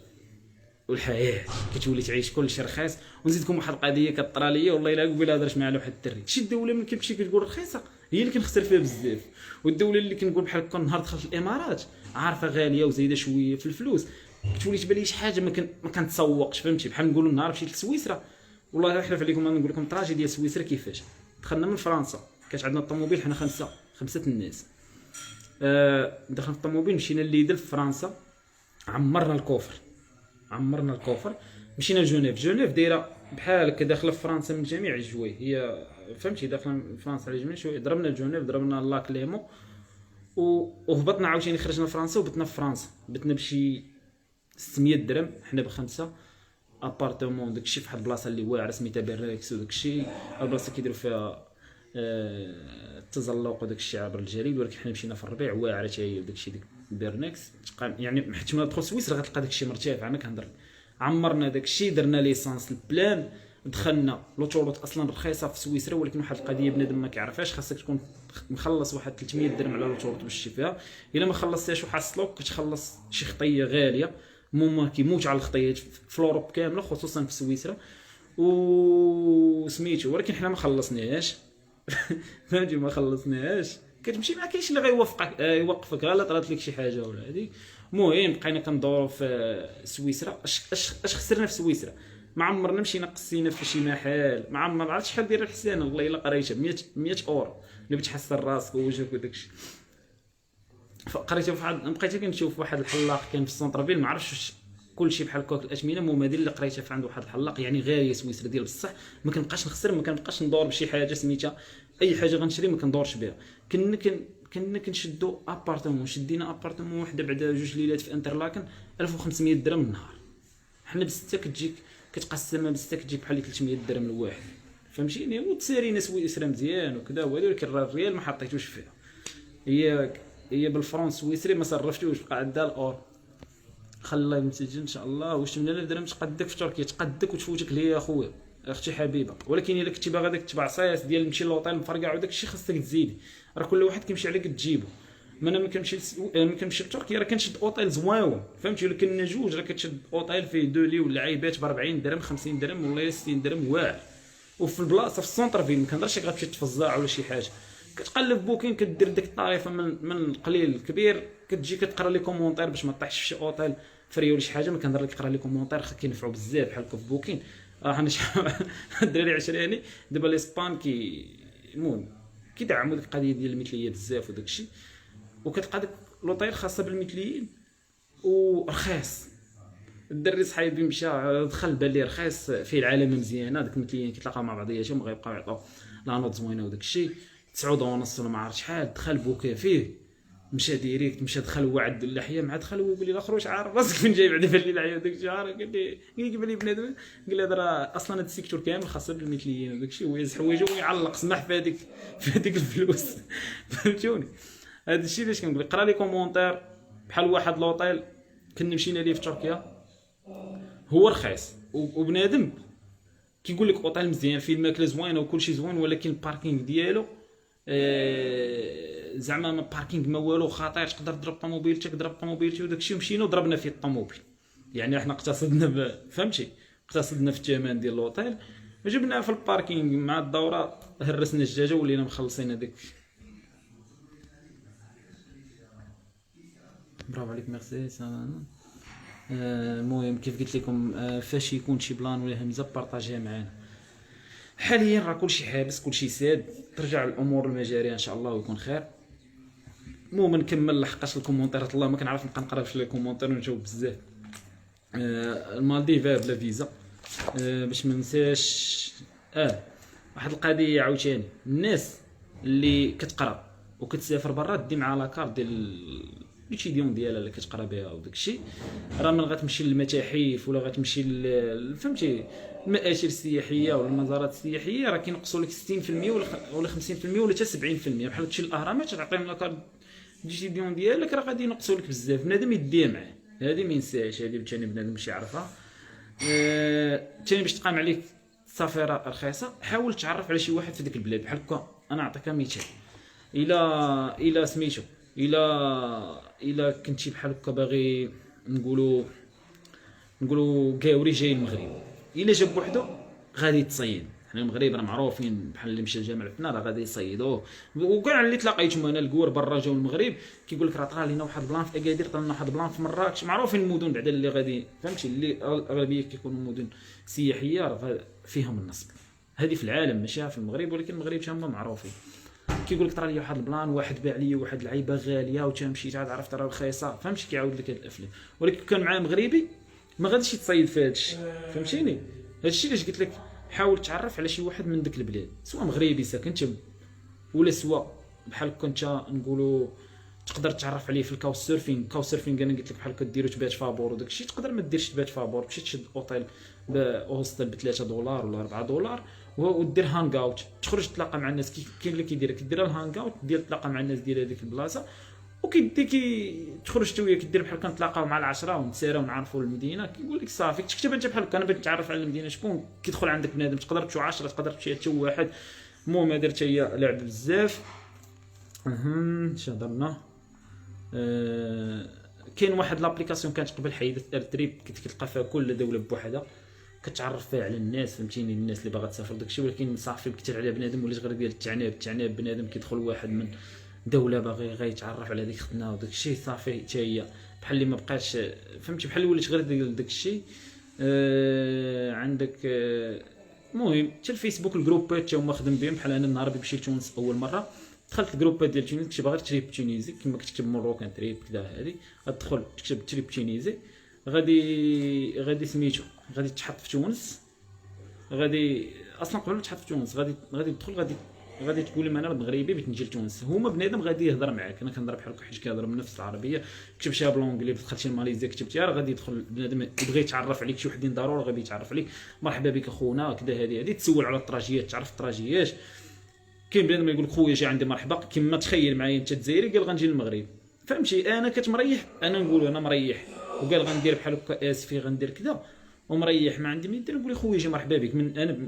والحياه كتولي تعيش كلشي رخيص. ونزيدكم واحد القضيه كطرا ليا والله الا قبيله هضرت مع واحد الدري شي الدوله ملي كتمشي كتقول رخيصه هي اللي كنخسر فيها بزاف. والدوله اللي كنقول بحال هكا نهار دخلت الامارات عارفه غاليه وزايده شويه في الفلوس كتولي تبان لي شي حاجه ما كنتسوقش، فهمتي؟ بحال نقولوا النهار مشيت لسويسرا، والله احلف عليكم انا نقول لكم الطراجي ديال سويسرا كيفاش. دخلنا من فرنسا، كانت عندنا الطوموبيل حنا خمسه الناس. دخلنا في الطوموبيل مشينا لليدل في فرنسا، عمرنا الكوفر مشينا لجنيف دايره بحال هكا داخله في فرنسا من جميع الجوايه، هي فهمتي داخله فرنسا على جميع شويه. ضربنا لجنيف، ضربنا لاك ليمو، وهبطنا عاوتاني خرجنا لفرنسا وبتنا في فرنسا. بتنا بشي 600 درهم حنا بخمسه، ابارتمون داكشي في واحد البلاصه اللي واعره سميتها بيركس، وداكشي البلاصه كيديروا فيها التزلق وداكشي عبر الجليد، ولكن حنا مشينا في الربيع واعره حتى هي وداكشي ديك بيرنكس. يعني حيت ملي تدخل سويسرا غتلقى داكشي مرتفع، انا كنهضر. عمرنا داكشي، درنا ليسانس البلان، دخلنا لوطوروط اصلا رخيصه في سويسرا، ولكن واحد القضيه بنادم ما كيعرفهاش، خاصك تكون مخلص واحد 300 درهم على لوطوروط باش تمشي فيها. الا ما خلصتيهاش وحصلوك كتخلص شي خطيه غاليه، ما كيموت على الخطيات في اوروب كامله خصوصا في سويسرا وسميتو. ولكن حنا ما خلصناهاش فهمتي، ما خلصناهاش. كتمشي ما كاينش اللي غيوفقك يوقفك، غير طرات لك شي حاجه ولا هذيك. المهم بقينا كندوروا في سويسرا. اش خسرنا في سويسرا؟ ما عمرنا مشينا قصينا في شي محل، ما عرفتش شحال داير الحسانه، والله الا قريتها 100 اورو اللي بتحسن راسك ووجهك وداكشي. فقريتها بقيت كنشوف واحد الحلاق كان في السونتر فيل، ما عرفتش كلشي بحال كوك الاثمنه. المهم هذه اللي قريتها في عند واحد الحلاق، يعني غاليه سويسرا ديال بصح. ما كنبقاش نخسر، ما كنبقاش ندور بشي حاجه سميتها اي حاجه غنشري ما كندورش بها. كنا كنشدوا ابارتمون، شدينا ابارتمون وحده بعد 2 ليالات في انترلاكن 1500 درهم النهار. حنا بسته كتجيك كتقسمها بسته كتجيك بحال 300 درهم الواحد، فهمتيني؟ وتسارينا سويسرا مزيان وكذا، ولكن الريال ما حطيتوش فيها. هي بالفرنس سويسري ما صرفتوش، بقى عندها الاور. خلي الله يمتجن ان شاء الله. واش 8000 درهم تقدك في تركيا، تقدك وتفوتك ليا اخويا اختي حبيبه. ولكن الا كنتي باغا داك تبع صايص ديال تمشي للوطيل مفرقع وداك الشيء خاصك تزيدي، راه كل واحد كيمشي عليك تجيبو. ما انا ملي كنمشي لتركيا راه كنشد اوطيل زويون، فهمتي؟ ولا كنا جوج راه كتشد اوطيل فيه 2 لي ولا عيبات ب 40 درهم 50 درهم ولا 60 درهم واعر. وفي البلاصه في السونتر فيل، ما كنهضرش غتمشي تفزع ولا شي حاجه. كتقلب بوكين كدير ديك الطريفه من قليل كبير، كتجي كتقرا لي كومونتير باش ما طيحش في شي اوطيل فري ولا شي حاجه. ما كنهضر لك قرا لي كومونتير كينفعوا بزاف بحال هكا في بوكين. حنا الدراري عشراني دابا الاسبان المهم كيدعموا ديك القضيه ديال المثليه بزاف وداك الشيء، وكتلقى ديك لوطيل خاصه بالمثليين ورخيص. الدري صحيبي مشى دخل بان لي رخيص، فيه العلامه مزيانه، داك المثليين كيتلاقاو مع بعضياتهم غيبقاو يعطيو لا نوت زوينه وداك الشيء. 9 ونص ولا ما عرفت شحال، دخل بوكا فيه، مشى ديريكت، مشى دخل هو عند اللحيه مع دخل هو يقول لي الاخر واش عارف راسك فين جاي بعدا فين اللحيه وداك الشيء. عارف قال لي كيف لي بنادم، قال لي هذا راه اصلا هذا السيكتور كامل خاص بالمثليين وداك الشيء، ويز حوايجو ويعلق سمح في هذيك الفلوس فهمتوني؟ هذا الشيء علاش كنقول لك قرا لي كومونتير. بحال واحد لوطيل كنا مشينا ليه في تركيا، هو رخيص وبنادم كيقول لك اوطيل مزيان فيه الماكله زوينه وكلشي زوين، ولكن الباركينغ ديالو زعما ما باركينغ ما والو، خطير. تقدر تضرب طوموبيلتي وداك الشيء. مشينا وضربنا فيه الطوموبيل، يعني احنا اقتصدنا فهمتي، اقتصدنا في الثمن ديال لوطيل. جبناه في الباركينغ مع الدوره، هرسنا الدجاجه ولينا مخلصين هذيك. برافو عليك ميرسي. المهم كيف قلت لكم، فاش يكون شي بلان ولا همزه بارطاجيها معنا. حاليا راه كلشي حابس، كلشي ساد، ترجع الامور لمجاريها ان شاء الله ويكون خير. المهم نكمل لحقاش الكومونتيرات الله ما كنعرف نبقى نقرا في الكومونتير ونجاوب بزاف. المالديف بلا فيزا، باش ما ننساش. واحد القضيه عاوتاني، الناس اللي كتقرا وكتسافر برا دي مع لاكارت ديال ليتيديون ديالها اللي كتقرا بها وداك الشيء. راه من غتمشي للمتاحف ولا غتمشي فهمتي المآثر السياحيه ولا المزارات السياحيه، راه كينقصوا لك 60% ولا 50% ولا حتى 70%. بحال تمشي للاهرامات تعطيهم لاكارت ليتيديون ديالك، راه غادي ينقصوا لك بزاف. بنادم يديها معاه، هذه ما ينساهاش، هذه ثاني بنادم باش يعرفها. ثاني باش تقام عليك السفاره رخيصه، حاول تعرف على شي واحد في ديك البلاد. بحال هكا انا نعطيك مثال، الى سميتو الى كنتي بحال هكا باغي نقولوا كاوري جاي المغرب، الى جاب وحده غادي تصين حنا المغرب راه معروفين بحال اللي مشى لجامع الفنا راه غادي يصيدوه. وكاع اللي تلاقيتهم انا الكور برا جاو المغرب كيقول لك راه طرا لينا واحد البلان في اكادير، طرا لنا واحد البلان في مراكش. معروفين المدن بعدا اللي غادي فهمتي اللي الاغلبيه كيكونوا مدن سياحيه راه فيهم النصب. هذه في العالم ماشي في المغرب، ولكن المغرب تما معروفين. كيقول لك طرا لي واحد البلان، واحد باع لي واحد العيبه غاليه وتمشيت عاد عرفت راه رخيصه فهمتي. كيعاود لك هاد الافلام، ولكن كان معاه مغربي ما غاديش يتصيد في هادشي فهمتيني. هادشي علاش قلت لك حاول تعرف على شي واحد من ديك البلاد، سواء مغربي ساكن تما ولا سواء بحال كنت نقولوا تقدر تعرف عليه في الكاوس سيرفين. كاوس سيرفين انا قلت لك بحال كديروا تبات فابور وداك الشيء، تقدر ما ديرش تبات فابور، تمشي تشد اوتيل بهوستل ب 3 دولار ولا 4 دولار ودير هانغ اوت، تخرج تلاقى مع الناس. كاين اللي كيدير الهانغ اوت ديال تلاقى مع الناس ديال هذيك البلاصه، وكيديكي تخرج انت وياه كدير بحال كنتلاقاو مع العشره ونتساراو ونعرفوا المدينه. كيقول لك صافي تكتب انت بحال انا بغيت نتعرف على المدينه شكون كيدخل عندك بنادم، تقدر تمشيو 10 تقدر تمشي حتى واحد. المهم درت هي لعب بزاف. اش هضرنا؟ كاين واحد لابليكاسيون كانت قبل حيدت ارتريب، كنت كتلقى فيها كل دوله بوحدها كتعرف فيها على الناس فهمتيني، الناس اللي باغا تسافر داكشي. ولكن صافي كثر عليها بنادم ولات غير ديال التعناب بنادم كيدخل واحد من دوله باغي غيتعرف على ديك خدنا وداك الشيء صافي حتى هي بحال اللي ما بقاش فهمتي، بحال ولات غير ديال داك الشيء. عندك المهم حتى الفيسبوك الجروبات حتى هما خدم بهم. بحال انا النهار اللي مشيت تونس اول مره دخلت الجروبات ديال تونس، كنت باغي تريب تونيزي كما كتكتب مروكان تريب كذا، هذه غتدخل تكتب تريب تونيزي غادي سميتو غادي تحط في تونس. غادي اصلا قبل ما تحط في تونس غادي تدخل غادي تقول لهم انا مغربي بغيت نجي لتونس. هما بنادم غادي يهضر معاك، انا كنهضر بحال هكا حيت كيهضر بنفس العربيه، كتب شيها بالونجلي دخلتي لماليزيا كتبتيها راه غادي يدخل بنادم يبغي يتعرف عليك. شي وحدين ضروري غادي يتعرف عليك، مرحبا بك اخونا كذا هذه تسول على الطراجيات تعرف الطراجيات. كاين بنادم يقول لك خويا جا عندي مرحبا كيما تخيل معايا انت الجزائري قال غنجي للمغرب فهمتي. انا كتمريح انا نقول انا مريح وقال غندير بحال هكا اسفي غندير كذا ومريح ما عندي ما ندير، نقول له خويا جي مرحبا بك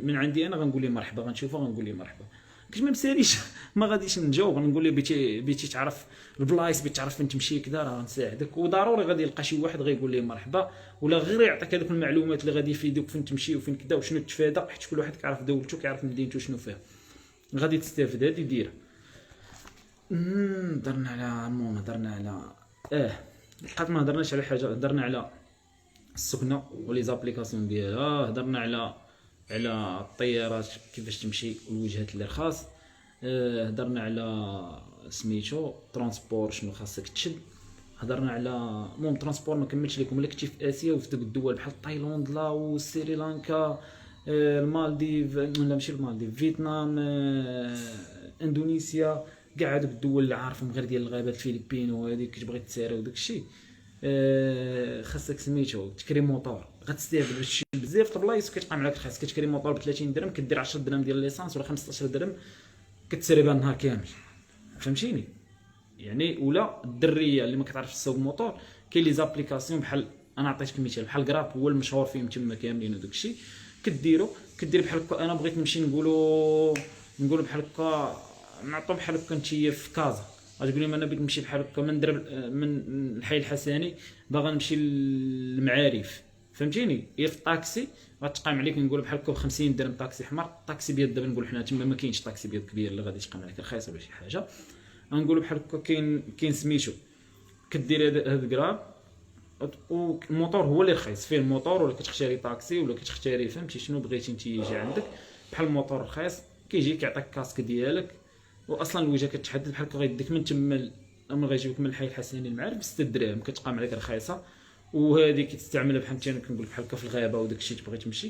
من عندي انا غنقول له مرحبا غنشوفه غنقول له مرحبا. كاش ما مساليش ما غاديش نجاوب نقول له بيتي تعرف البلايص بيتي تعرف فين تمشي كذا راه غنساعدك. وضروري غادي يلقى شي واحد غيقول له مرحبا ولا غير يعطيك هذوك المعلومات اللي غادي يفيدوك فين تمشي وفين كذا وشنو تفادى، حيت كل واحد كيعرف دولته كيعرف مدينته شنو فيها غادي تستافد. هذه ديرها. هضرنا على المهم هضرنا على لقيت ما هضرناش على حاجه. هضرنا على السكنه ولي زابليكاسيون ديالها، هضرنا على الطيارات كيفاش تمشي والوجهات اللي رخاص، هضرنا على سميتو ترونسبور شنو خاصك تشد، هضرنا على المهم ترونسبور ما كملتش لكم. الا كنتي في اسيا وفي دوك الدول بحال تايلاند لا وسريلانكا المالديف ولا ماشي المالديف فيتنام اندونيسيا كاع هذوك الدول اللي عارفهم غير ديال الغابات الفلبين وهذيك كتبغي تساري وداك الشيء خاصك سميتو تكري موطور غتستافد بشي بزاف البلايص كتبقى معاك رخيص. كتكري موطور ب 30 درهم كدير 10 درهم ديال ليسانس ولا 15 درهم كتسري بها النهار كامل فهمتيني يعني. ولا الدريه اللي ما كتعرفش تسوق موطور كاين لي زابليكاسيون بحال انا عطيتك مثال بحال كراب هو المشهور فيهم تما كاملين وداك الشيء كدير بحال هكا. انا بغيت نمشي نقولوا بحال هكا نعطوا بحال هكا نتيا في كازا غتقول لهم انا بغيت نمشي بحال هكا من الحي الحسني باغا نمشي للمعارف فهمتيني. هي في الطاكسي غتقام عليك نقول بحال هكا ب 50 درهم طاكسي حمر. طاكسي بيض دابا نقول حنا تما ما كاينش طاكسي بيض كبير اللي غادي تقام عليك رخيص ولا شي حاجه. غنقولوا بحال هكا كاين سميتو كدير هذا كراب والموطور هو اللي رخيص فيه الموطور ولا كتختاري طاكسي ولا كتختاري فهمتي شنو بغيتي انت يجي عندك. بحال الموطور رخيص كيجي كيعطيك كاسك ديالك واصلا الوجهه كتحدد بحال هكا غيديك من تما اما غيجيبك من الحي الحسني المعارف ب 6 دراهم كتقام عليك رخيصه. وهذه كتستعملها بحال انا كنقول بحال هكا في الغابه وداك الشيء تبغي تمشي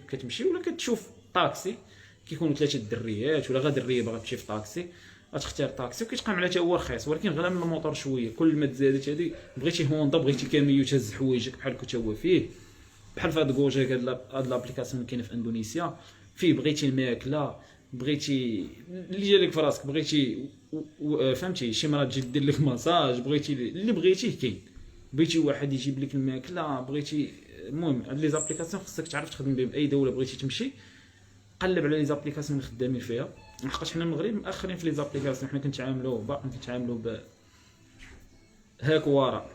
كتمشي ولا كتشوف طاكسي كيكونوا 3 دريات ولا غير دريه باغا تمشي في طاكسي غتختار طاكسي وكيتقام عليها حتى هو رخيص ولكن غلا من الموطور شويه. كل ما تزادت هذه بغيتي هوندا بغيتي كاميو تهز حوايجك بحال هكا هو فيه بحال في هاد جوجا هاد لابليكاسيون اللي كاينه في اندونيسيا فيه بغيتي الماكله بغيتي اللي جالك في راسك بغيتي فهمتي شي مرات تجي دير لك ماساج بغيتي اللي بغيتيه كاين. بغيتي واحد يجيب لك الماكله بغيتي المهم هاد لي زابليكاسيون خصك تعرف تخدم بهم. اي دوله بغيتي تمشي قلب على لي زابليكاسيون اللي خدامين فيها لحقاش حنا المغرب مأخرين في لي زابليكاسيون. حنا كنتعاملوا هاك ورا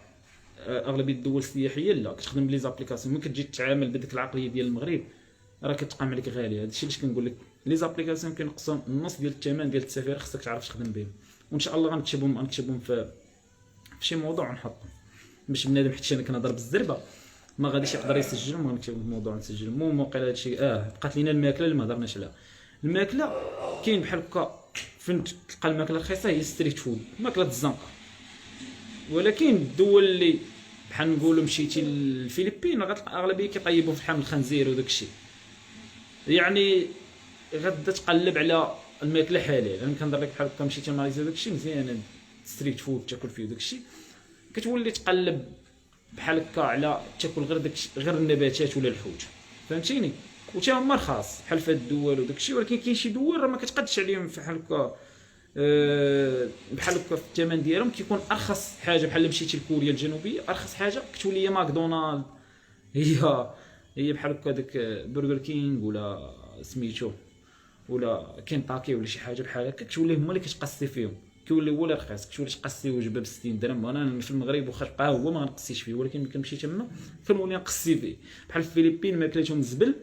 اغلبيه الدول السياحيه لا كتخدم بلي زابليكاسيون. ملي كتجي تتعامل بديك العقليه ديال المغرب راه كتقام عليك غاليه. هادشي علاش كنقول لك لي زابليكاسيون كينقصوا النص ديال الثمن ديال التسافير، خصك تعرف تخدم بهم. وان شاء الله غنكتبهم في شي موضوع ونحطهم باش بنادم، حيت انا كنهضر بالزربه ما غاديش يقدر يسجلهم، غنكتبهم في الموضوع نسجلهم. المهم وقيلا هادشي بقات لينا الماكله اللي ما هضرناش عليها. الماكله كاين بحال هكا فين تلقى الماكله رخيصه، هي ستريت فود، ماكله الزنقه. ولكن الدول اللي بحال نقولوا مشيتي للفلبين غتلقى اغلبيه كيطيبوا في لحم الخنزير وداك الشيء، يعني غدا تقلب على الماكله حلال. انا كنهضر لك بحال هكا مشيتي لماليزيا داك الشيء مزيان، ستريت فود تاكل فيه داك الشيء، كتولي تقلب بحال هكا على تاكل غير غير النباتات ولا الحوت، فهمتيني. وتا هما رخاص بحال في هاد الدول وداك الشيء، ولكن كاين شي دول راه ما كتقدش عليهم بحال هكا. بحال هكا في الثمن ديالهم كيكون ارخص حاجه. بحال مشيتي لكوريا الجنوبيه ارخص حاجه كتولي هي ماكدونالد، هي بحال هكا داك برجر كينغ ولا سميتو ولا كينتاكي ولا شي حاجه بحال هكا، كتولي هما اللي كتقصي فيهم، كيولي هو اللي رخيص. كتولي تقصي وجبه ب 60 درهم. انا في المغرب واخا تلقاه هو ما غنقصيش فيه، ولكن ملي كنمشي تما كنولي نقصي فيه. بحال في الفلبين ماكلتهم زبل،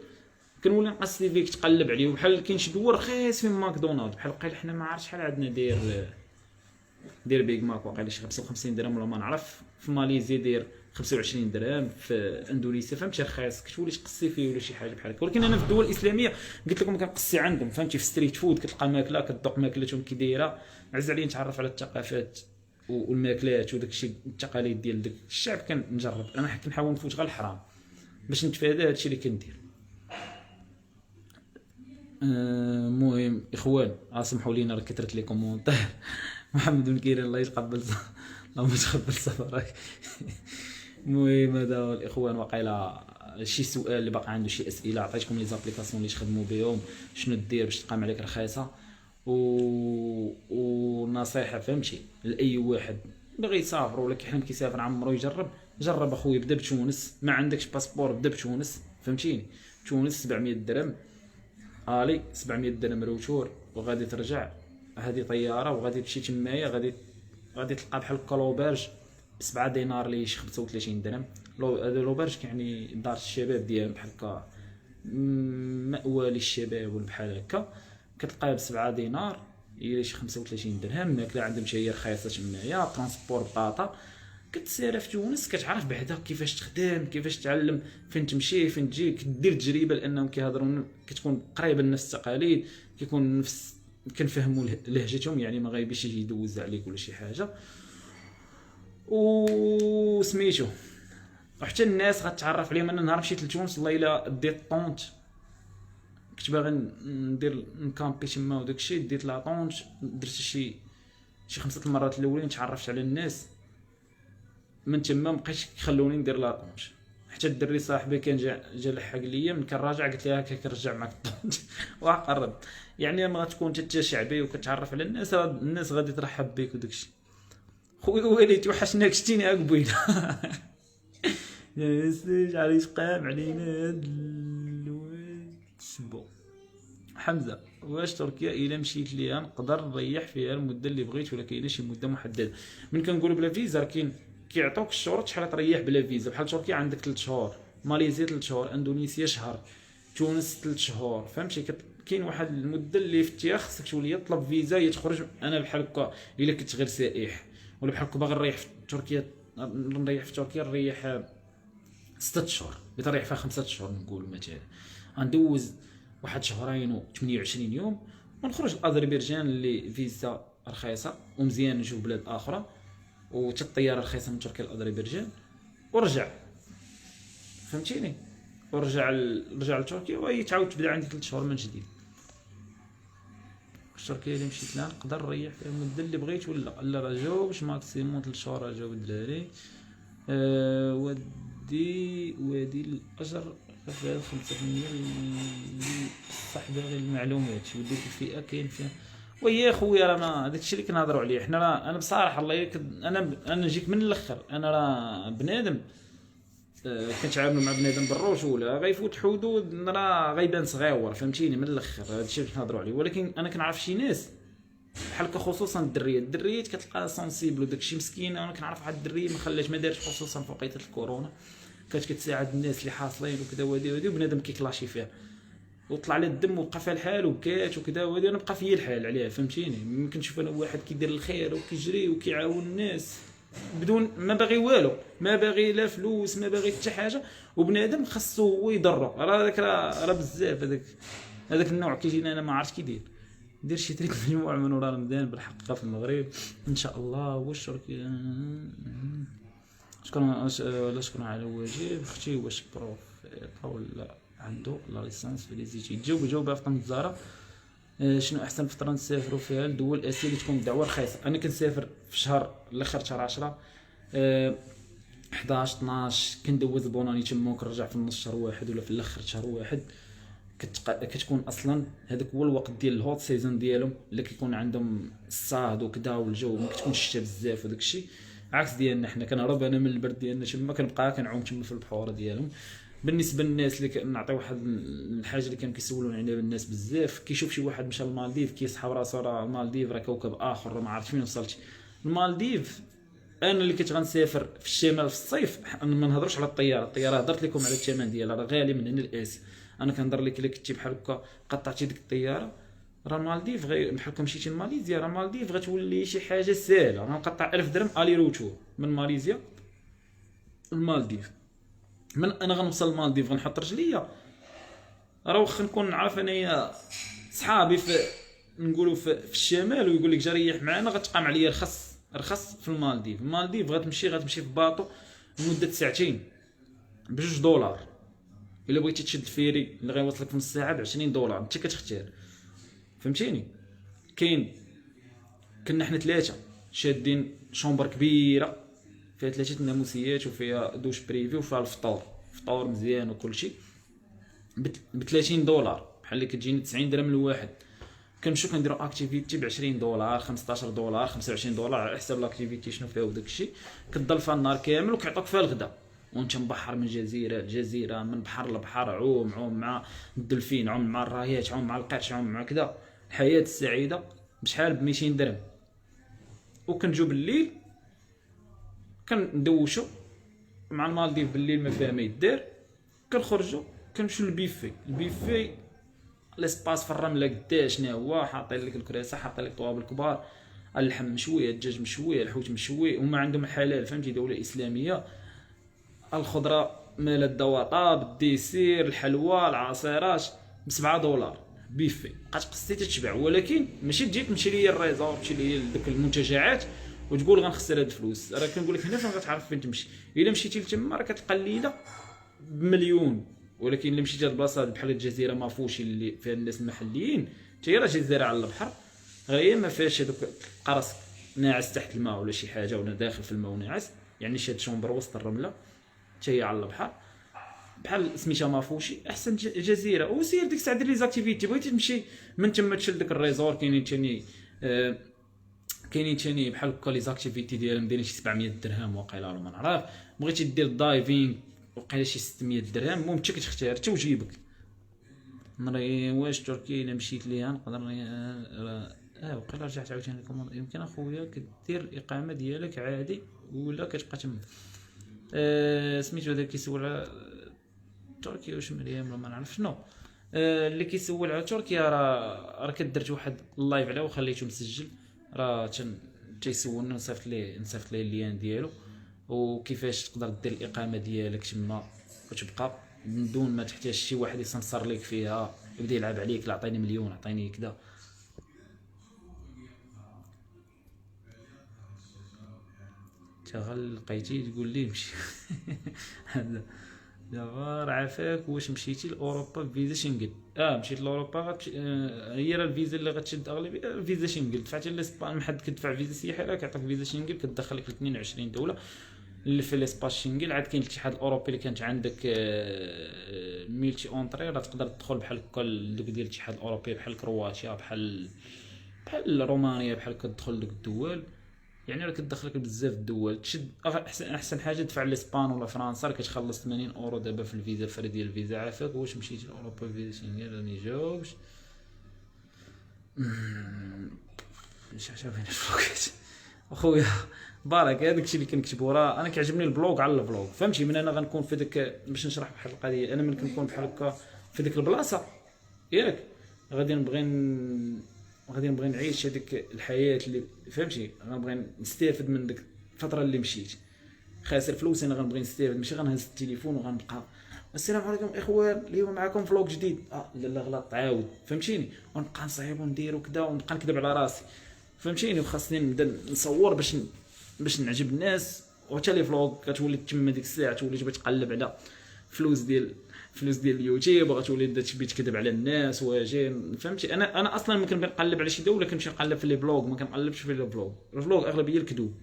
كنولي نقصي فيه تقلب عليه. بحال كاين شي دول رخيص فين ماكدونالد، بحال قيل حنا ما عرفتش شحال عندنا داير بيغ ماك، واقيلا شي 55 درهم ولا ما نعرف. في ماليزيا داير 25 درهم، في اندونيسيا فهمتي رخيص، كتولي تقصي فيه ولا شي حاجه بحال هكا. ولكن انا في الدول الاسلاميه قلت لكم كنقصي عندهم، فهمتي، في ستريت فود كتلقى ماكله كتذوق ماكلتهم كي دايره. عز عليا نتعرف على الثقافات والماكلات وداك الشيء، التقاليد ديال داك الشعب كنجرب. انا كنحاول نفوت غير الحرام باش نتفادى هادشي اللي كندير. المهم اخوان سمحوا لينا راه كثرت لي كومونتير. محمد بن كيران الله يتقبل اللهم تقبل صبرك. المهم هذا هو الاخوان. وقيلا شي سؤال اللي باقي عنده شي اسئله، عطيتكم لي زابليكاسيون اللي تخدموا بهم، شنو دير باش تقام عليك رخيصه. ونصيحه فهمتي لاي واحد باغي يسافر ولا كيحلم كيسافر عمرو جرب اخويا. بدا بتونس، ما عندكش باسبور بدا بتونس، فهمتيني. تونس 700 درهم الي 700 درهم روتور، وغادي ترجع هذه طياره، وغادي تمشي تمايا غادي تلقى بحال هكا لوبرج ب7 دينار لي شي 35 درهم. هذا لوبرج كيعني دار الشباب ديال بحال هكا مأوى للشباب ولا بحال هكا، كتلقاه ب7 دينار هي شي 35 درهم. ماكله عندهم حتى هي رخيصه تمايا، ترونسبور بطاطا. كتسير في تونس كتعرف بعدا كيفاش تخدم، كيفاش تعلم، فين تمشي فين تجي، كدير تجربه لانهم كيهضروا، كتكون قريبه لنفس التقاليد، كيكون نفس كنفهموا لهجتهم، يعني ما غايبش يجي يدوز عليك ولا شي حاجه. وسميتو وحتى الناس غتعرف عليهم. انا نهار مشيت لتونس والله الا ديت طونط، كنت باغي ندير نكامبي تما وداك الشيء، ديت لا طونط، درت شي 5 المرات الاولين تعرفت على الناس. من تما مابقيتش كيخلوني ندير لا طونط. حتى الدري صاحبي كان جا لحق ليا من كنراجع، قلت ليه هكا كنرجع معك الطونط وقرب. يعني ما غتكون انت شعبي وكتعرف على الناس غادي ترحب بك وداك الشيء. خويا وليد توحشناك، شتيني قبيله. يا سيدي علاش قام علينا هاد الواد سبو حمزه. واش تركيا الا مشيت ليها نقدر نريح فيها المده اللي بغيت، ولا كاينه شي مده محدده؟ من كنقولوا بلا فيزا راه كيعطوك الشروط شحال تريح بلا فيزا. بحال تركيا عندك 3 شهور، ماليزيا 3 شهور، اندونيسيا شهر، تونس 3 شهور، فهمتي. كاين واحد المده اللي فتيها خصك تولي طلب فيزا هي تخرج. انا بحال هكا الا كنت غير سائح ولا بحال هكا باغي نريح في تركيا، نريح 6 شهور، بتريح فيها 5 شهور نقول مثلا. غندوز واحد 2 و28 يوم ونخرج لاذربيجان اللي فيزا رخيصه ومزيان، نشوف بلاد اخرى وحتى الطياره رخيصه من تركيا لأذربيجان ورجع، فهمتيني. ورجع لتركيا وهي تعاود تبدا عندي 3 شهور من جديد. تركيا اللي مشيت لها نقدر نريح فيها المده اللي بغيت ولا راه جاوبش ماكسيموم 3 شهور. راه جاوب الدراري. وادي الاجر 5% صح باغي المعلومات. وديك الفئه كاين فيها ويا خويا راه داكشي اللي كنهضروا عليه حنا. راه انا بصراحه الله انا نجيك من الاخر. انا راه بنادم كنتعامل مع بنادم بالرجوله، غيفوت حدود راه غيبان صغيور، فهمتيني. من الاخر هادشي اللي كنهضروا عليه. ولكن انا كنعرف شي ناس بحال هكا، خصوصا الدريات كتلقى سونسيبل وداكشي مسكينه. انا كنعرف واحد الدري ما خلاش ما دارش، خصوصا في وقيته الكورونا كانت كتساعد الناس اللي حاصلين وكذا ودي وبنادم كيكلاشي فيها. وطلع لي الدم وبقى فيها الحال وبكات وكذا، وهذه انا بقى فيا الحال عليها فهمتيني. ممكن نشوف انا واحد كيدير الخير وكيجري وكيعاون الناس بدون ما باغي والو، ما باغي لا فلوس ما باغي حتى حاجه، وبنادم خاصو هو يضرو. راه هذاك راه بزاف هذاك النوع كيجينا انا ما عرفتش كيدير. دير شي تريك مجموعه من ورا رمضان بالحقيقه في المغرب ان شاء الله. واش شكرا على الواجب. اختي واش بروف ولا عنده لا ليسانس في ليزيتي؟ جاوبها في طنجة الزهراء. شنو احسن فتره نسافروا فيها لدول اسيا اللي تكون الدعوه رخيصه؟ انا كنسافر في شهر الاخر شهر 10 11 12 كندوز بوناني تما وكنرجع في النص شهر واحد ولا في الاخر شهر واحد. كتكون اصلا هذاك هو الوقت ديال الهوت سيزون ديالهم اللي كيكون عندهم الصهد وكذا والجو ما كتكونش الشتا بزاف وداك الشيء، عكس ديالنا حنا كنهرب انا من البرد ديالنا تما كنبقى كنعوم تما في البحور ديالهم. بالنسبه للناس اللي نعطي واحد الحاجه اللي كانوا كيسولون عليها الناس بزاف، كيشوف شي واحد مشى للمالديف كيسحب راسو راه المالديف راه كوكب اخر راه ما عرفتش فين وصلتي. المالديف انا اللي كنت غنسافر في الشمال في الصيف ما نهضرش على الطياره هضرت لكم على الثمن ديالها راه غالي من هنا لاسيا. انا كنهضر لك الا كنتي بحال هكا قطعتي ديك الطياره راه المالديف بحال هكا مشيتي لماليزيا راه المالديف غتولي شي حاجه ساهله. غنقطع 1000 درهم الي روتور من ماليزيا المالديف. من انا غنوصل للمالديف غنحط رجليا راه واخا نكون نعرف انايا صحابي في نقولوا في الشمال ويقول لك جا ريح معنا غتقام عليا رخص في المالديف غتمشي في باطو لمده ساعتين ب$2. الا بغيتي تشد الفيري اللي غيوصلك في نص ساعه ب$20 انت كتختار فهمتيني. كنا حنا 3 شادين شومبر كبيره فيها 3 ناموسيات وفيها دوش بريفي وفيها الفطور مزيان وكل شيء ب$30 بحال اللي كتجيني 90 درهم الواحد. كنمشيو كنديروا اكتيفيتي ب$20 $15 $25 على حسب الاكتيفيتي شنو فيها وداك الشيء. كتضل فيها النهار كامل وكيعطوك فيها الغداء وانت مبحر من جزيره لجزيره من بحر لبحر عوم مع الدلفين عوم مع الراهيات عوم مع القرش عوم مع كذا. الحياه السعيده بشحال ب200 درهم. وكنجيو بالليل كندوشو مع المالديف بالليل ما فيها ما يدار. كنخرجوا كنمشيو للبيفي لاسباس في الرمله قداش شنو هو حاطين لك الكراسه حاطين لك طوابل كبار اللحم مشوي الدجاج مشوي الحوت مشوي. هما عندهم الحلال فهمتي دوله اسلاميه. الخضره مال الدواطا بالديسير الحلوى العصيرات ب$7 بيفي بقات قصتي تتشبع. ولكن ماشي تجي تمشي ليا الريزور تمشي ليا لذوك المنتجعات وتقول غنخسر هاد الفلوس. راه كنقول لك هنا فين غتعرف فين تمشي. الا مشيتي لتما راه كتلقى الليله بمليون. ولكن الا مشيتي لبلاصه بحال الجزيره مافوشي اللي فيها الناس المحليين حتى راه جزيره على البحر غير ما فيهاش هذوك راسك ناعس تحت الماء ولا شي حاجه ولا داخل في الماء وناعس يعني شاد شومبر وسط الرمله حتى هي على البحر بحال سميتها مافوشي احسن جزيره. وسير ديك الساعه دير لي زاكتيفيتي بغيتي تمشي من تما تشد داك الريزور كاينين ثاني بحال هكا لي زاكتيفيتي ديالهم دايرين شي 700 درهم واقيلا ولا ما نعرف. بغيتي دير دايفينغ وقيلا شي 600 درهم. المهم انت كتختار حتى وجيبك. واش تركيا الا مشيت ليها نقدر وقيلا رجعت عاوتاني لكم يمكن اخويا كدير الاقامه ديالك عادي ولا كتبقى تما. سميتو هذا كيسول على تركيا واش مريم ولا ما نعرف شنو. اللي كيسول على تركيا راه كدرت واحد اللايف عليه وخليته مسجل راه تيسولنا نصيفط ليه اللين ديالو وكيفاش تقدر دير الاقامه ديالك تما وتبقى من دون ما تحتاج شي واحد يسنسر لك فيها يبدا يلعب عليك لا عطيني مليون عطيني كذا. تغل لقيتي تقول لي مشي هذا دابا عافاك. واش مشيتي لاوروبا بفيزا شنغن؟ مشيت لاوروبا هي راه الفيزا اللي غتشد اغلبيه فيزا شنغن. دفعتي لاسبان محد كتدفع فيزا سياحه راه كيعطيك فيزا شنغن كتدخلك ل 22 دوله اللي في لاسباس شنغن. عاد كاين الاتحاد الاوروبي اللي كانت عندك ميلتي اونطري راه تقدر تدخل بحال هكا دوك ديال الاتحاد الاوروبي بحال كرواتيا بحال رومانيا بحال كتدخل دوك الدول يعني راه كتدخلك بزاف الدول. تشد احسن حاجه تدفع لاسبان ولا فرنسا راه كتخلص 80 اورو دابا في الفيزا الفري ديال الفيزا. عافاك واش مشيتي لاوروبا فيزا شنغن؟ راني جاوبش مش عارف فين الفلوقات اخويا بارك. هذاك الشيء اللي كنكتبو راه انا كيعجبني البلوغ على الفلوغ فهمتي. من انا غنكون في داك باش نشرح بحال القضيه انا من كنكون بحال هكا في ديك البلاصه ياك غادي نبغي نعيش هذيك الحياه اللي فهمتي، غنبغي نستافد من ديك الفتره اللي مشيت. خاسر فلوس انا غنبغي نستافد، ماشي غنهز التليفون وغنبقى السلام عليكم اخوان اليوم معكم فلوق جديد، لا غلط عاود فهمتيني، ونبقى نصايب وندير وكذا ونبقى نكذب على راسي فهمتيني. وخاصني نبدا نصور باش نعجب الناس، وحتى لي فلوق كتولي تما ديك الساعه تولي تبغي تقلب على فلوس ديال اليوتيوب، وغتولي تبي تكذب على الناس واجي فهمتي. انا اصلا ممكن نقلب على شي دوله كنمشي نقلب في لي بلوغ، ما كنقلبش في لي بلوغ. الفلوغ اغلبيه الكذوب.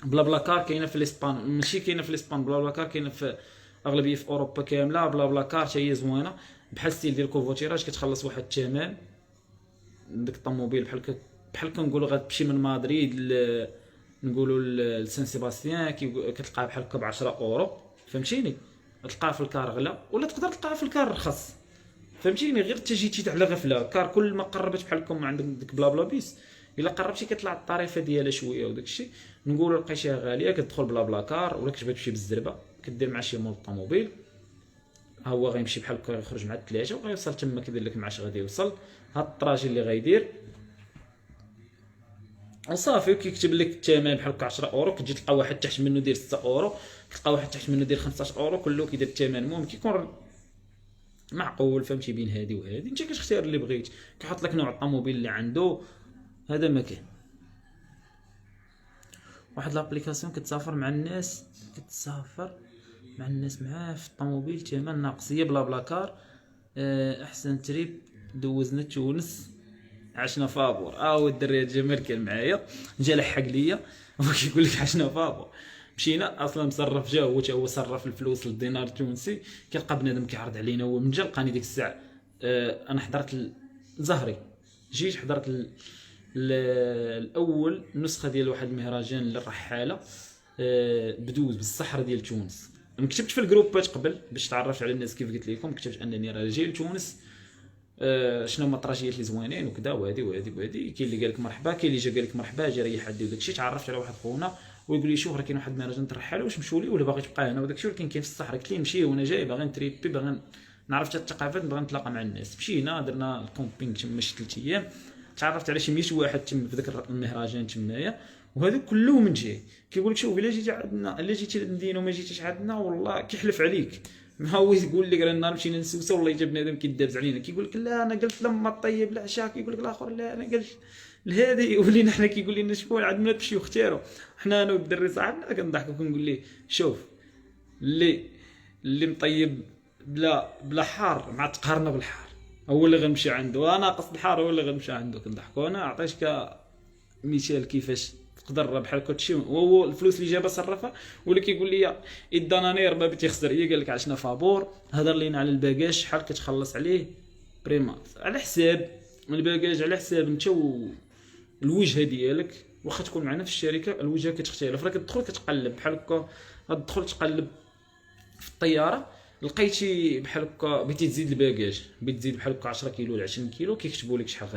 بلا بلا كار كاينه في الاسبان، ماشي كاينه في الاسبان، بلا بلا كار كاينه في اغلبيه في اوروبا كامله. بلا بلا كار حتى هي زوينه بحال ستيل ديال كوفوتيراج، كتخلص واحد الثمن ديك الطوموبيل بحال كنقولوا غتمشي من مدريد نقولوا لسان سيباستيان كتلقاها بحال هكا ب 10 اورو فهمتيني. تلقاها في الكار غلا، ولا تقدر تلقاها في الكار رخص فهمتيني. غير انت جيتي على غفله، كار كل ما قربت بحالكم عندك ديك بلا بلا بيس، الا قربتي كتطلع الطريفه ديالها شويه وداك الشيء. نقولوا لقيتيها غاليه كتدخل بلا بلا كار، ولا كتبغي تمشي بالزربه كدير مع شي مول الطوموبيل، ها هو غيمشي بحال هكا يخرج مع الثلاجه وغيوصل تما كيدير لك معاش غادي يوصل هاد الطراجي اللي غيدير وصافي. وكيكتب لك الثمن بحال هكا 10 اورو، كتجي تلقى واحد تحت منه داير 6 اورو، تلقى واحد تحت منه داير 15 اورو، كله كيدير الثمن. المهم كيكون معقول فهمتي بين هادي وهادي، انت كتختار اللي بغيت، كيحط لك نوع الطوموبيل اللي عنده. هذا ما كاين واحد لابليكاسيون كتسافر مع الناس، معاه في الطوموبيل ثمن ناقص، هي بلا بلا كار. احسن تريب دوزنا تونس، عشنا فابور. هو الدري الجمال كان معايا جا لحق ليا وكيقول لك عشنا فابور. مشينا اصلا مصرف، جا هو تا هو صرف الفلوس للدينار التونسي. كيلقى بنادم كيعرض علينا، هو من جا لقاني ديك الساعه. انا حضرت الزهري، جيت حضرت الاول نسخه ديال واحد المهرجان للرحاله بدوز بالصحراء ديال تونس. انا كتبت في الجروبات قبل باش تعرفت على الناس، كيف قلت لكم كتبت انني راه جاي لتونس، شنو هما الطراجيات اللي زوينين وكذا وهادي وهادي وهادي. كاين اللي قال لك مرحبا، كاين اللي جا قال لك مرحبا جا ريح حدي وداك الشيء. تعرفت على واحد خونا ويقول لي شوف راه كاين واحد المهرجان ترحال، واش نمشيو ليه ولا باغي تبقى هنا وداك الشيء، ولكن كاين في الصحراء. قلت ليه نمشي وانا جاي باغي نتريبي، باغي نعرف حتى الثقافات، باغي نتلاقى مع الناس. مشينا درنا الكومبينغ تما شي 3 ايام، تعرفت على شي 100 واحد تما في ذاك المهرجان تمايا. وهذوك كلهم من جاي كيقول لك شوف الا جيتي عندنا، الا جيتي للمدينه وما جيتيش عندنا والله كيحلف عليك. ما هو يقول لك راه النهار مشينا نسوسه والله جا بنادم كيدابز علينا، كيقول لك لا انا قلت لما طيب العشاء، كيقول لك الاخر لا انا قلت لهادي. ولينا حنا كيقول لنا شكون عندنا تمشيو اختاروا. حنا انا والدري صاحبنا كنضحكوا كنقول ليه شوف اللي مطيب بلا حار مع تقارنا بالحار هو اللي غنمشي عنده، انا قصد الحار هو اللي غنمشي عنده. كنضحكوا. انا عطيتك مثال كيفاش تقدر بحال كلشي، وهو الفلوس اللي جابها صرفها. ولا كيقول لي الدنانير ما بغيتي يخسر، هي قال لك عشنا فابور. هضر لينا على الباكاج شحال كتخلص عليه بريمات على حساب الباكاج، على حساب انت والوجهه ديالك. واخا تكون معنا في الشركه الوجهه كتختلف، راه كتدخل كتقلب بحال هكا، غتدخل تقلب في الطياره لقيتي بحال هكا بغيتي تزيد الباكاج، بغيتي تزيد بحال هكا 10 كيلو ولا 20 كيلو، كيكتبوا لك شحال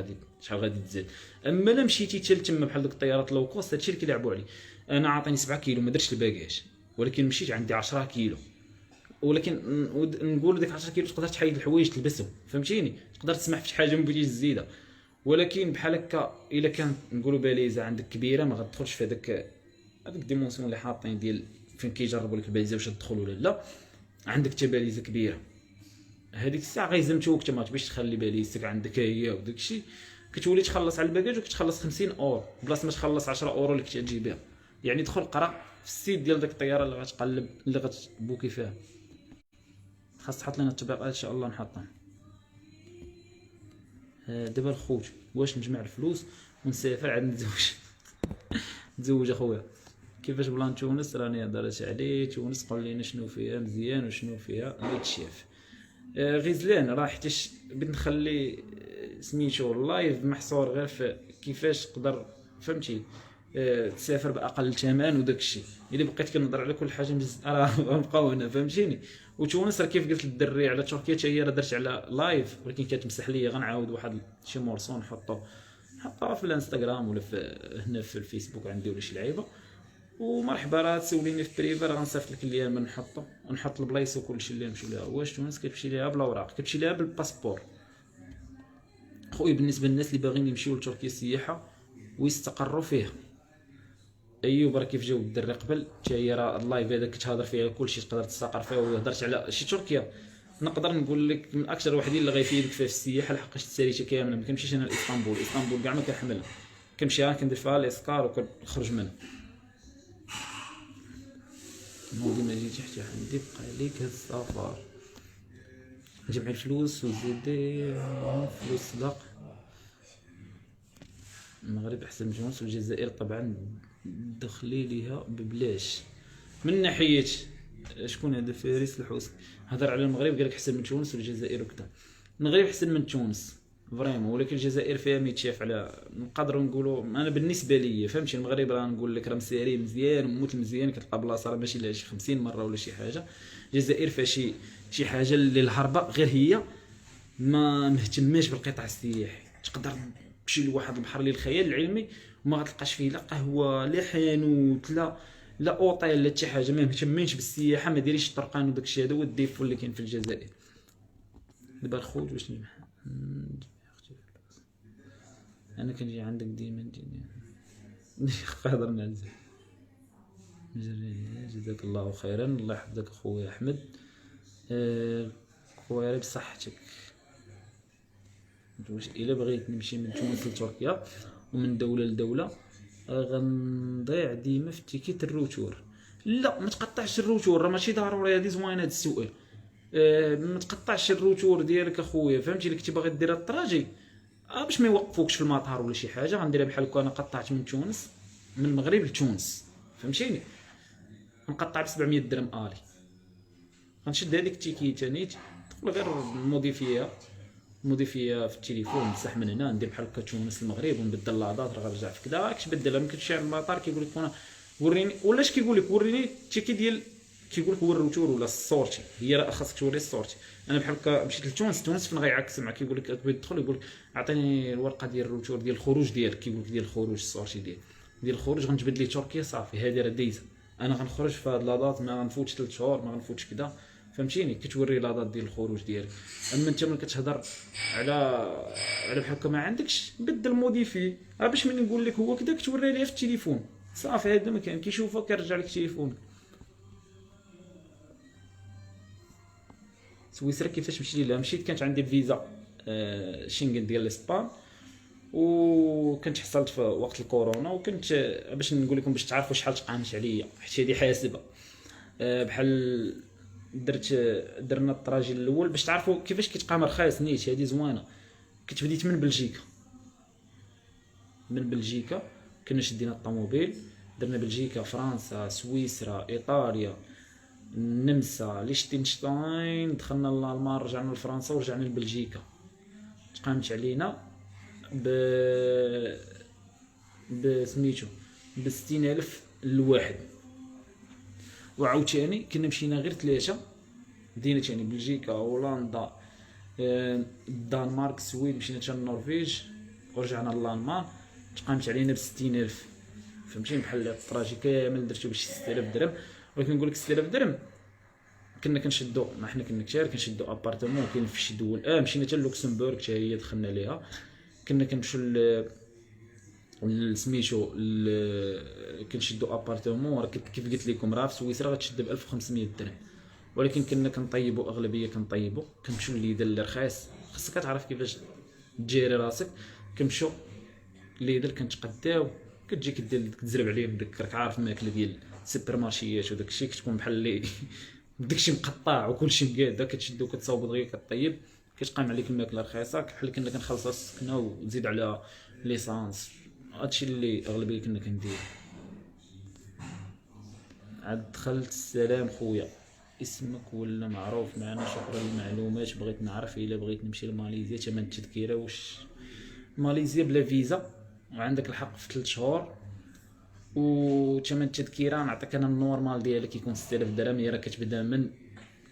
غادي تزيد. اما الا مشيتي حتى تما بحال دوك الطيارات لو كوست هادشي اللي كيلعبوا عليه. انا عاطيني 7 كيلو ما درتش الباكاج، ولكن مشيت عندي 10 كيلو، ولكن نقول ديك 10 كيلو تقدر تحيد الحوايج تلبسهم فهمتيني، تقدر تسمح في شي حاجه ما بغيتيش تزيدها. ولكن بحال هكا الا كانت نقولوا باليزه عندك كبيره ما غتدخلش في هذاك ديمونسيون اللي حاطين ديال فين كيجربوا لك الباليزه واش تدخل ولا لا. عندك حتى باليزه كبيره، هذيك الساعه غيزمتوك انت ما تبغيش تخلي باليزتك عندك هي وداك الشيء، كتولي تخلص على الباكاج وكتخلص 50 اورو بلاصه ما تخلص 10 اورو اللي كنتي تجيبها. يعني دخل قرا في السيت ديال ديك الطياره اللي غتقلب اللي غتبوكي فيها. خاص تحط لنا التطبيقات ان شاء الله نحطهم. دابا الخوت واش نجمع الفلوس ونسافر عاد نتزوج اخويا. كيفاش بلان تونس؟ راني هضرت عليه. تونس قول لينا شنو فيها مزيان وشنو فيها ما يتشاف. غزلان راه حيتاش بغيت نخلي سميتو اللايف محصور غير في كيفاش تقدر فهمتي تسافر باقل ثمن وداك الشيء. الا بقيت كنهضر على كل حاجه راه غنبقاو هنا فهمتيني. وتونس راه كيف قلت للدري على تركيا حتى هي راه درت على لايف، ولكن كتمسح ليا غنعاود واحد شي مورسون نحطوه في الانستغرام ولا في هنا في الفيسبوك عندي ولا شي لعيبه. ومرحبا راه تسوليني في بريفي راه غنصيفط لك اليوم نحطو ونحط البلايص وكلشي اللي نمشيو ليها. واش تونس كتمشي ليها بلا اوراق، كتمشي ليها بالباسبور خويا. بالنسبه للناس اللي باغيين يمشيو لتركيا سياحه ويستقروا فيها، ايوب راه كيف جاو الدري قبل حتى هي راه اللايف هذا كتهضر فيه على كلشي تقدر تستقر فيه. وهضرت على شي تركيا، نقدر نقول لك من اكثر الوحدين اللي غيفيدك فيه في السياحه لحقاش السريشه كامله. ما كنمشيش انا لاسطنبول كاع ما كنحملها، كنمشي ها كندير فيها الاسكار وكنخرج منها. المهم ما جيتي حتى عندي بقى ليك هاد السفر جمع الفلوس وزيدي فلوس صدق. المغرب احسن من تونس والجزائر طبعا دخلي ليها ببلاش. من ناحيه شكون هذا فارس الحوسك هضر على المغرب قال لك احسن من تونس والجزائر وكذا. المغرب احسن من تونس فريمون، ولكن الجزائر فيها ميتشاف على نقدروا نقولوا. انا بالنسبه لي فهمتي المغرب راه نقول لك راه مساري مزيان وموت مزيان، كتلقى بلاصه راه ماشي لها شي 50 مره ولا شي حاجه. الجزائر فيها شي حاجه اللي الهربه غير هي ما مهتماش بالقطاع السياحي. تقدر تمشي لواحد البحر للخيال العلمي وما غتلقاش فيه لا قهوه لا حانوت لا اوطيل لا شي حاجه. ما مهتمينش بالسياحه، ما دايريش الطرقان وداكشي. هذا هو الديفو اللي كاين في الجزائر. دابا الخوت واش نجمع انا كنجي عندك ديما هضر مع الزين. جزاك الله خيرا، الله يحفظك اخويا احمد. خويا بصحتك. واش الا بغيت نمشي من تونس لتركيا ومن دوله لدوله غنضيع ديما في التيكيت الروتور؟ لا ما تقطعش الروتور، راه ماشي ضروري. هذه زوينه هذا السؤال. ما تقطعش الروتور ديالك اخويا، فهمتي. اللي كنتي باغي دير الطراجي باش ما يوقفوكش في المطار ولا شي حاجه غنديرها بحال هكا. انا قطعت من تونس من المغرب لتونس فهمتيني، نقطع ب 700 درهم الي. غنشد هذيك التيكيت نيت تدخل غير موديفيا في التليفون، نمسح من هنا ندير بحال هكا تونس المغرب ونبدل لاضات راه غنرجع في كذا. كيفاش بدلها؟ ما كنتش على المطار كيقول لك انا وريني ولا اش كيقول لك وريني التيكيت ديال كيقول لك هو الروتور ولا الصورتي. هي راه خاصك توري الصورتي. انا بحال هكا مشيت لتونس فين غيعكس معك كيقول لك كتبغي تدخل يقول لك اعطيني الورقه ديال الروتور ديال الخروج ديالك. كيقول لك ديال الخروج الصورتي ديال الخروج غنجبد لي تركيا صافي. هذه راه دايزه. انا غنخرج في هاد لاضات ما غنفوتش 3 شهور ما غنفوتش كذا فهمتيني. كتوري لاضات ديال الخروج ديالك. اما انت ملي كتهضر على بحال هكا ما عندكش بدل موديفي باش من نقول لك هو كذا كتوري ليه في التليفون صافي. هذا ما كان كيشوفك كيرجع لك التليفون. سويسرا كيفاش مشيت لها؟ مشيت كانت عندي فيزا شنغن ديال الاسبان وكنت حصلت في وقت الكورونا. وكنت باش نقول لكم باش تعرفوا شحال تقامت عليا حيت هذه حاسبه بحال درنا الطراجي الاول باش تعرفوا كيفاش كيتقام رخيص نيت. هذه زوينه. كنت بديت من بلجيكا كنا شدينا الطوموبيل درنا بلجيكا فرنسا سويسرا ايطاليا النمسا ليشتنشتاين دخلنا لالمان رجعنا لفرنسا ورجعنا لبلجيكا. تقامت علينا سميتو ب 60000 الواحد. وعاوتاني كنا مشينا غير 3 مدينه يعني بلجيكا هولندا الدنمارك السويد مشينا حتى النرويج ورجعنا لالمان. تقامت علينا ب 60000 فهمتيني. بحال الطراجي كامل درتو ب 6000 درهم. ولكن نقول لك 6000 درهم كنا كنشدو ما حنا كنا كثار كنشدو ابارتمون كاين في شي دول. مشينا حتى لوكسمبورغ حتى هي دخلنا ليها. كنا كنمشيو سميتو كنشدو ابارتمون. راه كيف قلت لكم راه في سويسرا غتشد ب 1500 درهم. ولكن كنا كنطيبوا اغلبيه كنمشيو لليدل الرخيص. خاصك تعرف كيفاش تجيري راسك. كنمشيو ليدل كنتقداو كتجي كدير تزرب عليهم راك عارف الماكله ديال السوبر مارشيات وداك الشيء كتكون بحال اللي داكشي مقطع وكلشي مقاده. كتشدو كتصاوب دغيا كطيب كتقام عليك الماكله رخيصه بحال كنا كنخلصوا السكنه وتزيد على ليسانس. هادشي اللي اغلبيه كنا كندير. عاد دخلت السلام خويا اسمك ولا معروف معنا؟ شكرا للمعلومات. بغيت نعرف الا بغيت نمشي لماليزيا ثمن التذكره واش ماليزيا بلا فيزا وعندك الحق في 3 شهور وثمن التذكره نعطيك انا النورمال ديالها كيكون 6000 درهم. هي راه كتبدا من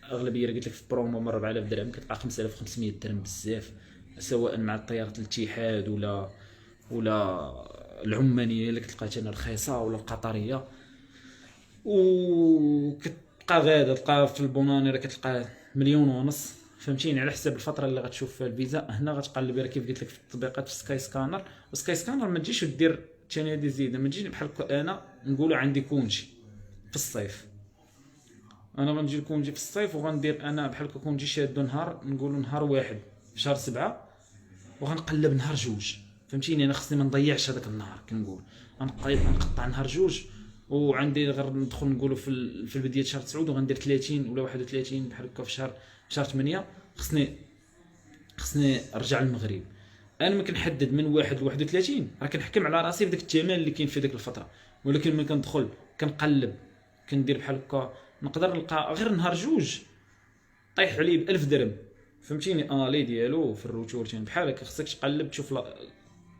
اغلبيه قلت لك في برومو من 4000 درهم كتلقى 5500 درهم بزاف سواء مع طياره الاتحاد ولا العمانيه اللي كتلقى حتى رخيصه ولا القطريه. وكتبقى غاده تلقى في البوناني راه كتلقى 1,500,000 فهمتيني، على حساب الفتره اللي غتشوف فيها الفيزا. هنا غتقلب كيف قلت لك في التطبيقات في سكاي سكانر. وسكاي سكانر ما تجيش ودير ثاني هذه زياده، ما تجيش بحال انا نقولوا عندي كونجي في الصيف، انا غنجي كونجي في الصيف وغندير انا بحال كونجي شادو نهار، نقولوا نهار واحد في شهر 7 وغنقلب نهار جوج فهمتيني. انا خصني ما نضيعش هذاك النهار، كنقول غنقطع نهار جوج وعندي غير ندخل نقولوا في البدايه شهر 9 وغندير 30 ولا 31 بحال هكا في شهر 8 خصني نرجع للمغرب. انا ما كنحدد من 1 ل 31 راه كنحكم على راسي في داك الثمن اللي كاين في ديك الفتره، ولكن ملي كندخل كنقلب كندير بحال هكا نقدر نلقى غير نهار جوج طيح عليه ب 1000 درهم فهمتيني. لي ديالو في الروتورتين بحال هكا خصك تقلب تشوف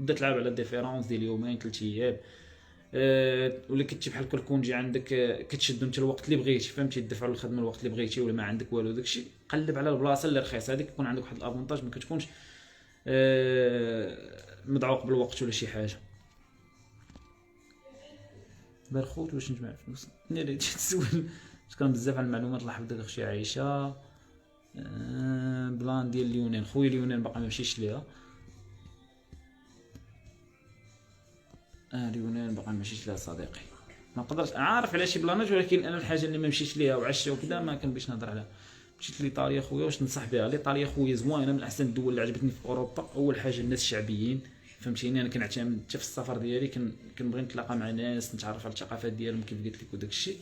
بدا تلعب على ديفيرونس ديال يومين 3 ايام. ولا كنتي بحال كونجي عندك كتشدو انت الوقت اللي بغيتي فهمتي، تدفعوا للخدمه الوقت اللي بغيتي ولا ما عندك والو داكشي، قلب على البلاصه اللي رخيصه هذيك يكون عندك واحد الافونتاج، ما كتكونش مدعوق بالوقت ولا شي حاجه. برخوت واش نجمع الفلوس انا اللي تسول كان بزاف على المعلومات. الله يحفظك اختي عايشه. بلان ديال اليونان خويا اليونان باقي ما مشيتش ليها. اليونان باقي ما مشيتش ليها صديقي، ما نقدرش عارف على شي بلانات، ولكن انا الحاجه اللي ما مشيتش ليها وعشا وكذا ما كنبغيش نهضر عليها. مشيت لايطاليا خويا واش ننصح بها؟ ايطاليا خويا زوينه من احسن الدول اللي عجبتني في اوروبا. اول حاجه الناس الشعبيين فهمتيني، انا كنعتمد حتى في السفر ديالي كنبغي نتلاقى مع ناس نتعرف على الثقافات ديالهم كيف قلت لك وداك الشيء.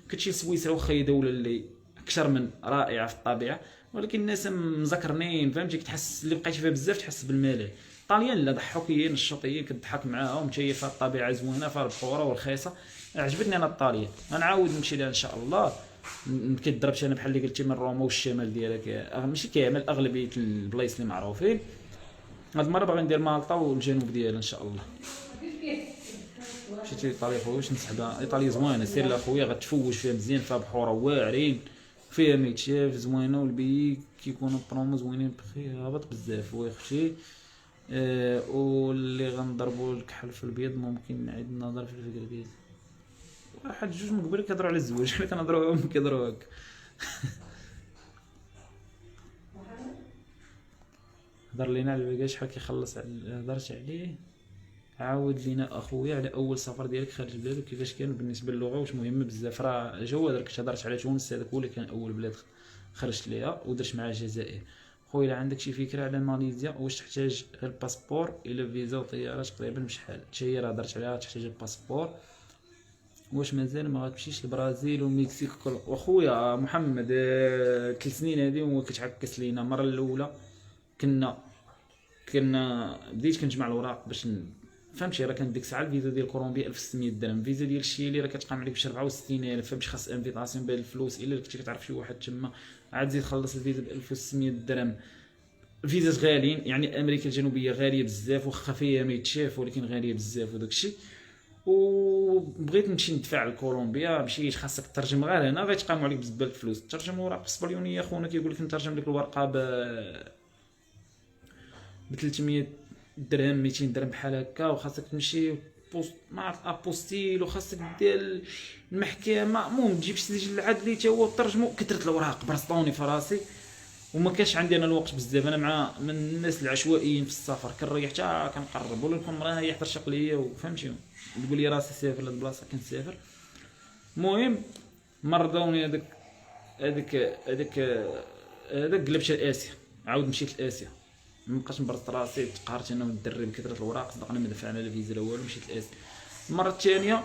كتمشي لسويسرا واخا هي دوله اللي اكثر من رائعه في الطبيعه، ولكن الناس مزكرنين فهمتي، كتحس اللي بقيتي فيها بزاف تحس بالملل. الطاليان لا ضحوكيين نشاطيين كتضحك معاهم متيفه الطبيعه زوينه فيها البحوره والرخيصه. عجبتني انا الطاليان، غنعاود نمشي لها ان شاء الله. كيضربش انا بحال اللي قلتي من روما والشمال ديالها ماشي كامل اغلبيه البلايص اللي معروفين. هاد المره باغي ندير مالطا والجنوب ديالها ان شاء الله. مشيت لايطاليا خويا واش نسحبها؟ ايطاليا زوينه سير لها خويا غتفوج فيها مزيان، فيها بحوره واعرين فيها ميتشاف زوينه، والبي كيكونوا برومو زوينين بخي هابط بزاف وي اختي. واللي غنضربوا الكحل في البيض ممكن نعيد النظر في الفكره ديالي. واحد جوج من قبل كيهضروا على الزواج حنا كنهضروا هم كيهضروا هكا. هضر لينا على الباكاج شحال كيخلص هضرت عليه. عاود لينا اخويا على اول سفر ديالك خارج البلاد وكيفاش كان بالنسبه للغه، واش مهمه بزاف؟ راه جواد راك هضرت على تونس، هذاك هو اللي كان اول بلاد خرجت ليها ودرت معاه الجزائر. خويا الا عندك شي فكره على ماليزيا واش تحتاج غير الباسبور الى فيزا وطياره تقريبا بشحال؟ حتى هي راه هضرت عليها تحتاج الباسبور. واش مازال ما غتمشيش للبرازيل والمكسيك واخويا محمد 3 سنين هذه وكتعكس لينا. المره الاولى كنا بديت كنجمع الوراق باش فهمتي، راه كانت ديك الساعه الفيزا ديال كولومبيا 1600 درهم، الفيزا ديال الشيلي راه كتقام عليك ب 64,000 فهمتي، خاص انفيتاسيون بالفلوس الا كنتي كتعرف شي واحد تما عاد تزيد تخلص الفيزا ب 1600 درهم. الفيزات غاليين يعني امريكا الجنوبيه غاليه بزاف واخا فيها ما يتشاف ولكن غاليه بزاف وداك الشيء. وبغيت نمشي ندفع لكولومبيا مشيت خاصك تترجم غير هنا غيتقاموا عليك بزاف الفلوس. ترجم الوراق الاسبانيونيه خونا كيقول لك نترجم لك الورقه ب 300 درهم 200 درهم بحال هكا، وخاصك تمشي بوست مع ابوستيل وخاصك دير المحكمه. المهم تجيب شي سجل العدلي حتى هو ترجمو. كثرت الوراق برسطوني في راسي وما كانش عندي انا الوقت بزاف. انا مع من الناس العشوائيين في السفر كنريح حتى كنقرب ولا نكون مريح حتى رشق ليا وفهمتي تقول لي راسي سافر لهاد البلاصه كنسافر. المهم مرضوني هذاك قلبت لاسيا، عاود مشيت لاسيا مابقاش نبرط راسي تقهرت انا والدري بكثره الوراق صدقني ما دفعنا لا فيزا لا والو. مشيت لاسيا المره الثانيه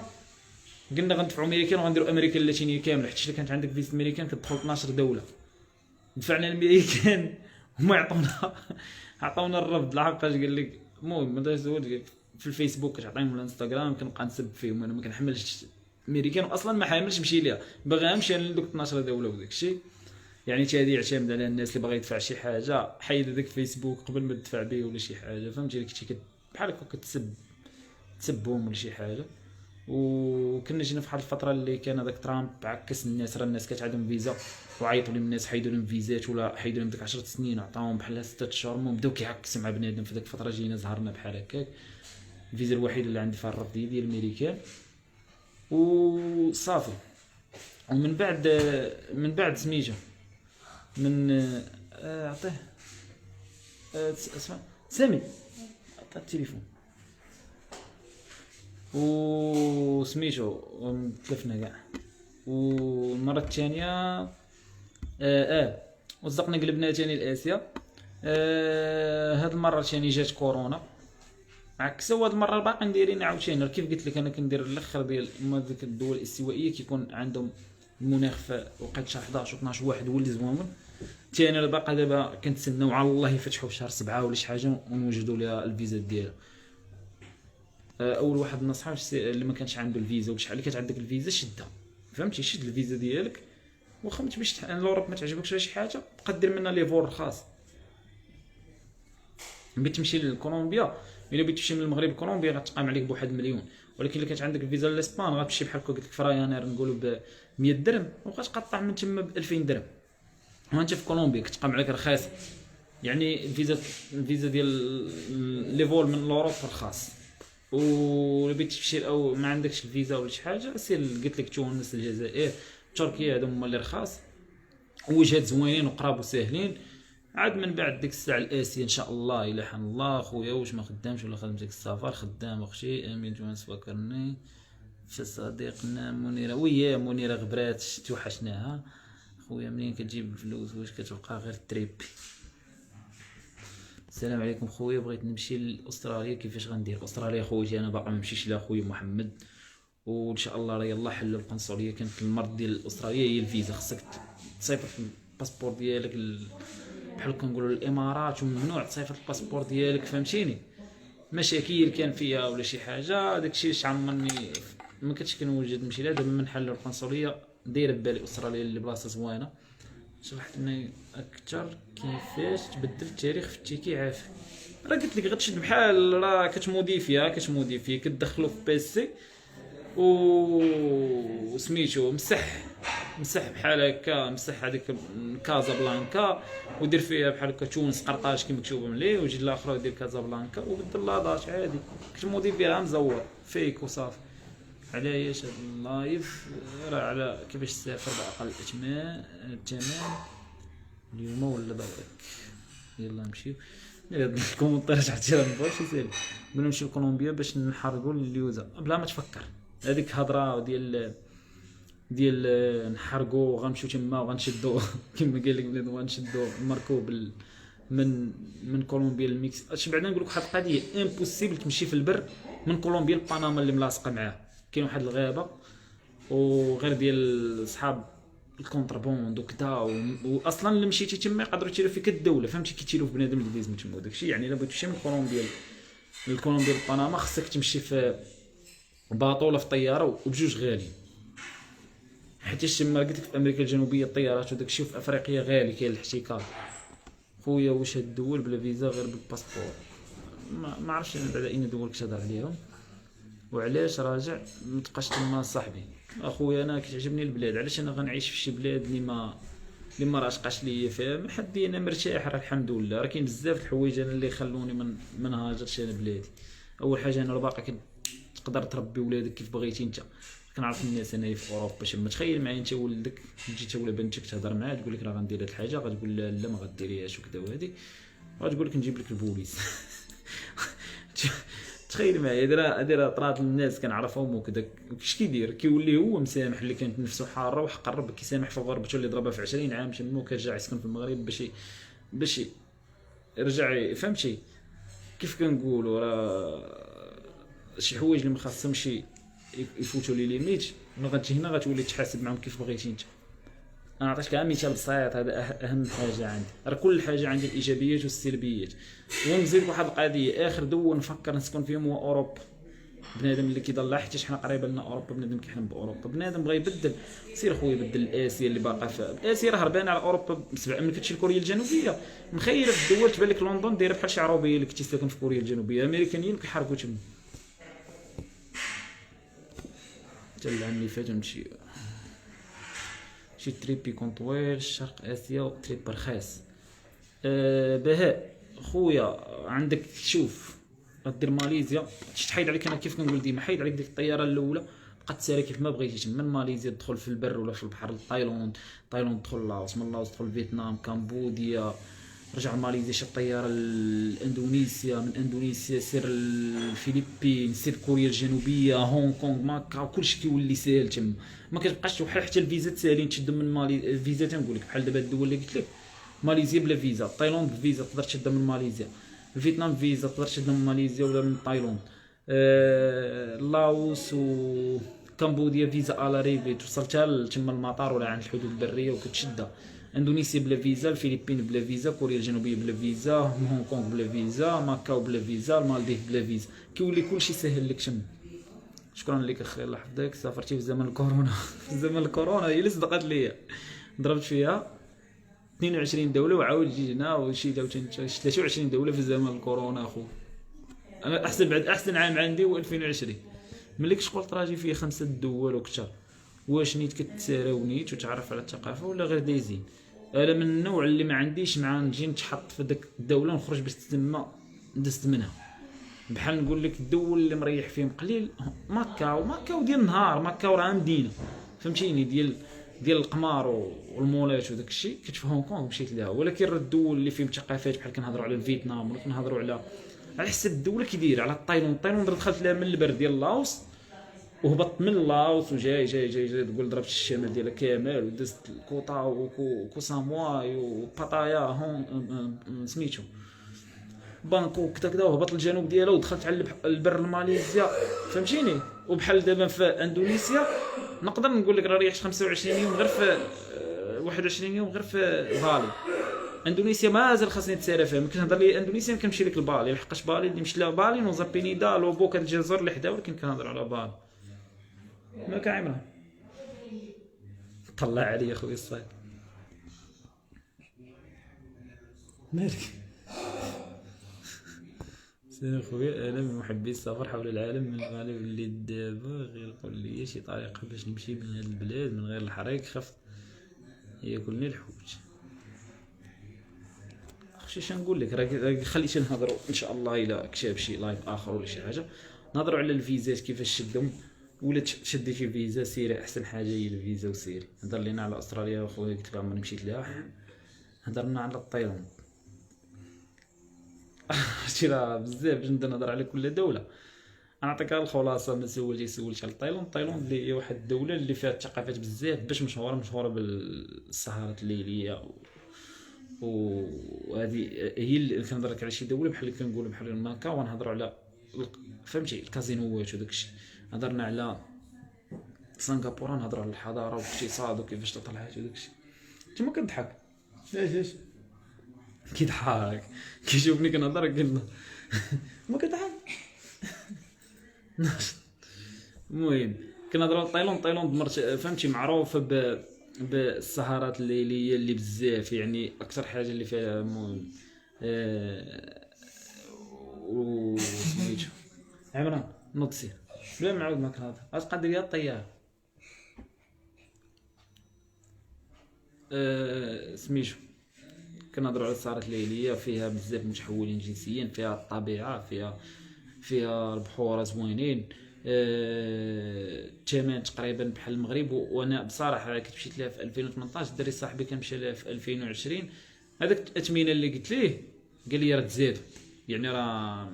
قلنا غندفعوا امريكان وغنديروا امريكا اللاتينيه كامله حيت كانت عندك فيزا امريكان كتدخل 12 دوله. دفعنا الامريكان هما عطونا الرفض لحقاش قال لك المهم ما زوج في الفيسبوك كتعطيهم الانستغرام كنبقى نسب فيهم. انا ما كنحملش امريكان اصلا ما حاملش نمشي ليها باغي نمشي لدوك 12 دوله وداك الشيء. يعني حتى هادي يعتمد على الناس اللي باغي يدفع شي حاجه حيد هذاك فيسبوك قبل ما تدفع به ولا شي حاجه فهمتي، كنتي بحال هكا تسبهم ولا شي حاجه. وكنا جينا في واحد الفتره اللي كان هذاك ترامب عكس الناس، راه الناس كانت عندهم فيزا وعيطوا لهم الناس حيدوا لهم فيزات ولا حيدوا لهم ديك 10 سنين عطاهم بحال 6 شهور. المهم بداو كيعكسوا مع بنادم. في ديك الفتره جينا زهرنا بحال هكاك. الفيزا الوحيده اللي عندي فيها الرفض ديال الامريكان وصافي ومن بعد سميتو من عطيه اسمع سامي عطيه التليفون وسميتو تلفنا كاع. والمره الثانيه وصدقنا قلبنا ثاني لاسيا. هاد المره ثاني جات كورونا عكسه، وهاد المره باقي نديرين عاوتاني كيف قلت لك. انا كندير الاخر ديال ديك الدول الاستوائيه كيكون عندهم المناخ في وقت شهر 11 و 12 واحد هو اللي زوامن. انا باقي دابا كنتسناو على الله يفتحوا في شهر 7 ولا شي حاجه ونوجدوا لها الفيزا ديالها. اول واحد النصيحه اللي ما كانش عنده الفيزا ولا شحال اللي كانت عندك الفيزا شدها، فهمتي؟ شد الفيزا ديالك وخمت باش لوروب ما تعجبكش ولا شي حاجه بقى دير منها لي فور خاص. بغيت تمشي لكولومبيا، الا بغيت تمشي من المغرب لكولومبيا غتقام عليك بواحد المليون، ولكن الا كانت عندك الفيزا لاسبان غتمشي بحال هكا قلت لك في رايانير نقولوا ب 100 درهم وغتقطع من تما ب 2000 درهم. وانت في كولومبيا كتقام عليك رخيصه. يعني الفيزا ديال لي فول من لوروب رخاص. و بغيت تمشي او ما عندكش الفيزا ولا شي حاجه سير قلت لك تونس، الجزائر، تركيا، هادو هما اللي رخاص وجهات زوينين وقراب وساهلين. عاد من بعد ديك الساعه الاسيه ان شاء الله الى حن الله. خويا واش ما خدامش ولا خدمت ديك السفر؟ خدام اختي. امين جوانس فكرني في صديقنا منيره. ويا منيره غبرات توحشناها. خويا منين كتجيب الفلوس؟ واش كتبقى غير تريبي؟ السلام عليكم خويا، بغيت نمشي لاستراليا كيفاش غندير؟ استراليا خويا انا باقي ما مشيتش لها خويا محمد، وان شاء الله راه يلاه حل القنصليه. كانت المرض ديال استراليا هي الفيزا، خصك تصيفط الباسبور ديالك بحال كنقولوا الامارات، وممنوع تصيفط الباسبور ديالك، فهمتيني؟ مشاكل كان فيها ولا شي حاجه داكشي اللي عمرني ما كنتش كنوجد نمشي لها. دابا من حل القنصليه دايره ببالي استراليا اللي بلاصه زوينه. شرحت لنا اكثر كيفاش تبدل التاريخ في التيكي عافي. راه قلت لك غتشد بحال راه كتموديفيا كتدخلو في بيسي وسميتو مسح بحال هكا، مسح هذيك كازابلانكا ودير فيها بحال هكا تونس قرطاج كيما مكتوبه ملي، ويجي الاخر ودير كازابلانكا وبدل لاضاش عادي كتموديفيها مزور فيك وصافي. علاش هاد اللايف راه على كيفاش تسافر باقل الثمن اليوم ولا داباك. يلا نمشيو هاد الكومونتير عرفتي راه مابغاش يسالي. بغينا نمشيو لكولومبيا باش نحرقوا اليوزا بلا ما تفكر. هذيك هضره ديال نحرقوا غنمشيو تما وغنشدوا كما قال لك بلاد غنشدوا المركوب من كولومبيا للمكس. اش بعدا نقول لك واحد القضيه امبوسيبل تمشي في البر من كولومبيا لبنما اللي ملاصقه معاه. كاين واحد الغابه وغير ديال صحاب الكونتربوند وكذا، واصلا اللي مشيتي تما يقدروا يتيروا فيك الدوله، فهمتي؟ كيتيروا في بنادم اللي ديز تما وداكشي. يعني الا بغيتي تمشي من كولومبيا لبنما خصك تمشي في باطو ولا في طياره وبجوج غاليين. حيت تما قلت لك في امريكا الجنوبيه الطيارات وداكشي، وفي افريقيا غالي كاين الاحتكار. خويا واش هاد الدول بلا فيزا غير بالباسبور؟ ما عرفتش انا بعدا اين دول كتهضر عليهم وعلاش راجع ما تبقاش تما صاحبي. اخويا انا كتعجبني البلاد، علاش انا غنعيش في شي بلاد اللي ما راشقاش ليا فيها؟ ما حدي انا مرتاح راه الحمد لله. راه كاين بزاف د الحوايج انا اللي خلوني من هاجرش انا بلادي. اول حاجه انا باقي تقدر تربي ولادك كيف بغيتي انت. كنعرف الناس انايا في اوروبا باش ما تخيل معايا انت ولدك جيت ولا بنتك تهضر معاه تقول لك راه غندير هاد الحاجه، غتقول لا لا ما غديريهاش وكذا وهادي، غتقول لك نجيب لك البوليس. تخيل معايا هادي طرات للناس كنعرفهم وكذا. كيش كيدير؟ كيولي هو مسامح اللي كانت نفسه حاره وحق الرب، كيسامح في غربته اللي ضربها في 20 عام تما وكيرجع يسكن في المغرب باش يرجع. فهمتي كيف كنقولوا؟ راه شي حوايج اللي ما خاصهمش يفوتوا لي ليميت. ملي غتجي هنا غتولي تحاسب معهم كيف بغيتي انت. انا عطيتك غير مثال بسيط، هذا اهم حاجه عندي. راه كل حاجه عندي الايجابيات والسلبيات. ونزيد واحد القضيه اخر دول نفكر نسكن فيهم هو اوروبا. بنادم اللي كيضل حتى حنا قريبه لنا اوروبا، بنادم كيحلم باوروبا، بنادم بغى يبدل سير خويا بدل اسيا اللي باقا في اسيا راه هربانه على اوروبا بسبع. ملي كتمشي لكوريا الجنوبيه مخيله في الدول تبان لك لندن دايره بحال شي عربيه اللي كنتي ساكن في كوريا الجنوبيه. الامريكانيين كيحاربوا تما. حتى العام اللي فات نمشي شي تريب يكون طويل شرق اسيا وتريب رخيص. بهاء خويا عندك شوف غدير ماليزيا تحيد عليك. انا كيف كنقول ديما حيد عليك ديك الطياره الاولى، تبقى تسالي كيف ما بغيتي. من ماليزيا تدخل في البر ولا في البحر لتايلاند، تايلاند تدخل لاوس، من لاوس تدخل فيتنام، كمبوديا، رجع ماليزيا شي طياره لاندونيسيا، من اندونيسيا سير الفلبين، سير كوريا الجنوبيه، هونغ كونغ، ماكاو، كلشي كيولي ساهل تما. ما كتبقاش بحال حتى الفيزا تسالين تشدو من مالي الفيزا. تنقول لك بحال دابا الدول اللي قلت لك، ماليزيا بلا فيزا، تايلاند فيزا تقدر تشدها من ماليزيا، فيتنام فيزا تقدر تشدها من ماليزيا ولا من تايلاند، لاوس و كمبوديا فيزا على ريفي توصلتها تما المطار ولا عند الحدود البريه وكتشدها. اندونيسيا بلا فيزا، الفلبين بلا فيزا، كوريا الجنوبيه بلا فيزا، هونغ كونغ بلا فيزا، ماكاو بلا فيزا، المالديف بلا فيزا. كيولي كلشي ساهل لك تما. شكرا لك اخي، الله يحفظك. سافرتي في زمن الكورونا في زمن الكورونا هي اللي صدقت ليا، ضربت فيها 22 دوله وعاود جينا وشي 23 دوله في زمن الكورونا اخو. انا احسن بعد احسن عام عندي هو 2020، ملي كشغل تراجي فيه 5 دول وكثر. واش نيت كتسارى ونيت وتعرف على الثقافه ولا غير دايزين؟ انا من النوع اللي ما عنديش مع نجي نتحط في ديك الدوله ونخرج باش تما دزت منها. بحال نقول لك الدول اللي مريح فيهم قليل ماكاو ديال النهار، ماكاو راه مدينه فهمتيني، ديال القمار والمولات وداك الشيء. كنت في هونغ كونغ مشيت لها، ولكن الدول اللي فيهم ثقافات بحال كنهضروا على فيتنام ولا كنهضروا على حسب الدوله كي دايره. على تايلاند دخلت لها من البرد ديال لاوس وهبطت من لاوس وجاي جاي جاي جاي تقول ضربت الشمال ديالها كامل ودزت كوطا وكوسامواي وباتايا هون سميتو بانكوك كذا وهبط الجنوب ديالها ودخلت على البر الماليزيا فهمتيني. وبحال دابا في اندونيسيا نقدر نقول لك راه ريحت 25 يوم غير في 21 يوم غير في بالي. اندونيسيا مازال خاصني نتسارى فيها. ممكن نهضر لي اندونيسيا كنمشي لك لبالي لحقاش بالي اللي مشيت لها بالي نوزا بينيدا لوبوك، هاد الجزر اللي حدا، ولكن كنهضر على بالي ما كعمرها. طلع عليا خويا الصايد مالك. سير خويا، انا من محبي السفر حول العالم من المغرب اللي دابا غير قول لي شي طريقه باش نمشي من هاد البلاد من غير الحريق خف ياكلني الحوت. اخشي نقول لك، راه خليتي نهضروا ان شاء الله الا كتاب شي لايف اخر ولا شي حاجه نهضروا على الفيزات كيفاش شدهم. ولا شديتي فيزا سيري، احسن حاجه هي الفيزا وسيري. هضر لينا على استراليا خويا قلت لها ملي مشيت لها، هضرنا على تايلاند شتي راه بزاف باش نبدا نهضر على كل دوله. نعطيك الخلاصه، ما سولتش على تايلاند اللي هي واحد الدوله اللي فيها الثقافات بزاف باش مشهوره بالسهرات الليليه وهذه هي اللي كنهضر لك على شي دوله بحال اللي كنقولوا بحال ماكاو، ونهضروا على فهمتي الكازينوات وداك الشيء. هضرنا على سنغافوره نهضروا على الحضاره والاقتصاد وكيفاش طلعت وداك الشيء. انت ما كتضحك علاش؟ كيضحك كيشوفني كنهضر قلنا ما كتضحك. المهم كنهضروا على تايلاند فهمتي معروفه بالسهرات الليليه اللي بزاف، يعني اكثر حاجه اللي فيها المهم و سميتو عمران نوض بلا ما نعاود معاك الهضره غتبقى ديال الطياره. سميتو كنهضروا على السهرات الليليه فيها بزاف متحولين جنسيا، فيها الطبيعه، فيها البحور زوينين، الثمن تقريبا بحال المغرب. وانا بصراحه كنت مشيت لها في 2018، الدري صاحبي كان مشى لها في 2020. هذاك الاثمنه اللي قلت ليه قال لي راه تزاد، يعني راه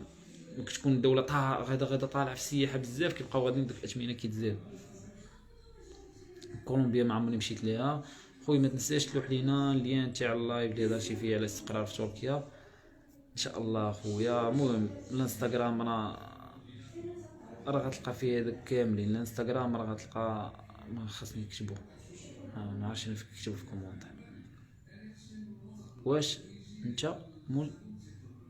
كتكون الدوله غادا طالعه في السياحه بزاف كيبقاو غاديين ديك الاثمنه كيتزاد. كولومبيا ما عمرني مشيت ليها خويا، ما تنساش تلوح لينا اللين تاع اللايف اللي هضرتي فيه على الاستقرار في تركيا ان شاء الله خويا. المهم الانستغرام راه غتلقى فيه هذاك كاملين. الانستغرام راه غتلقى ما خاصني نكتبو، ما عرفتش انا فيك نكتبو في كومونتير. واش انت مول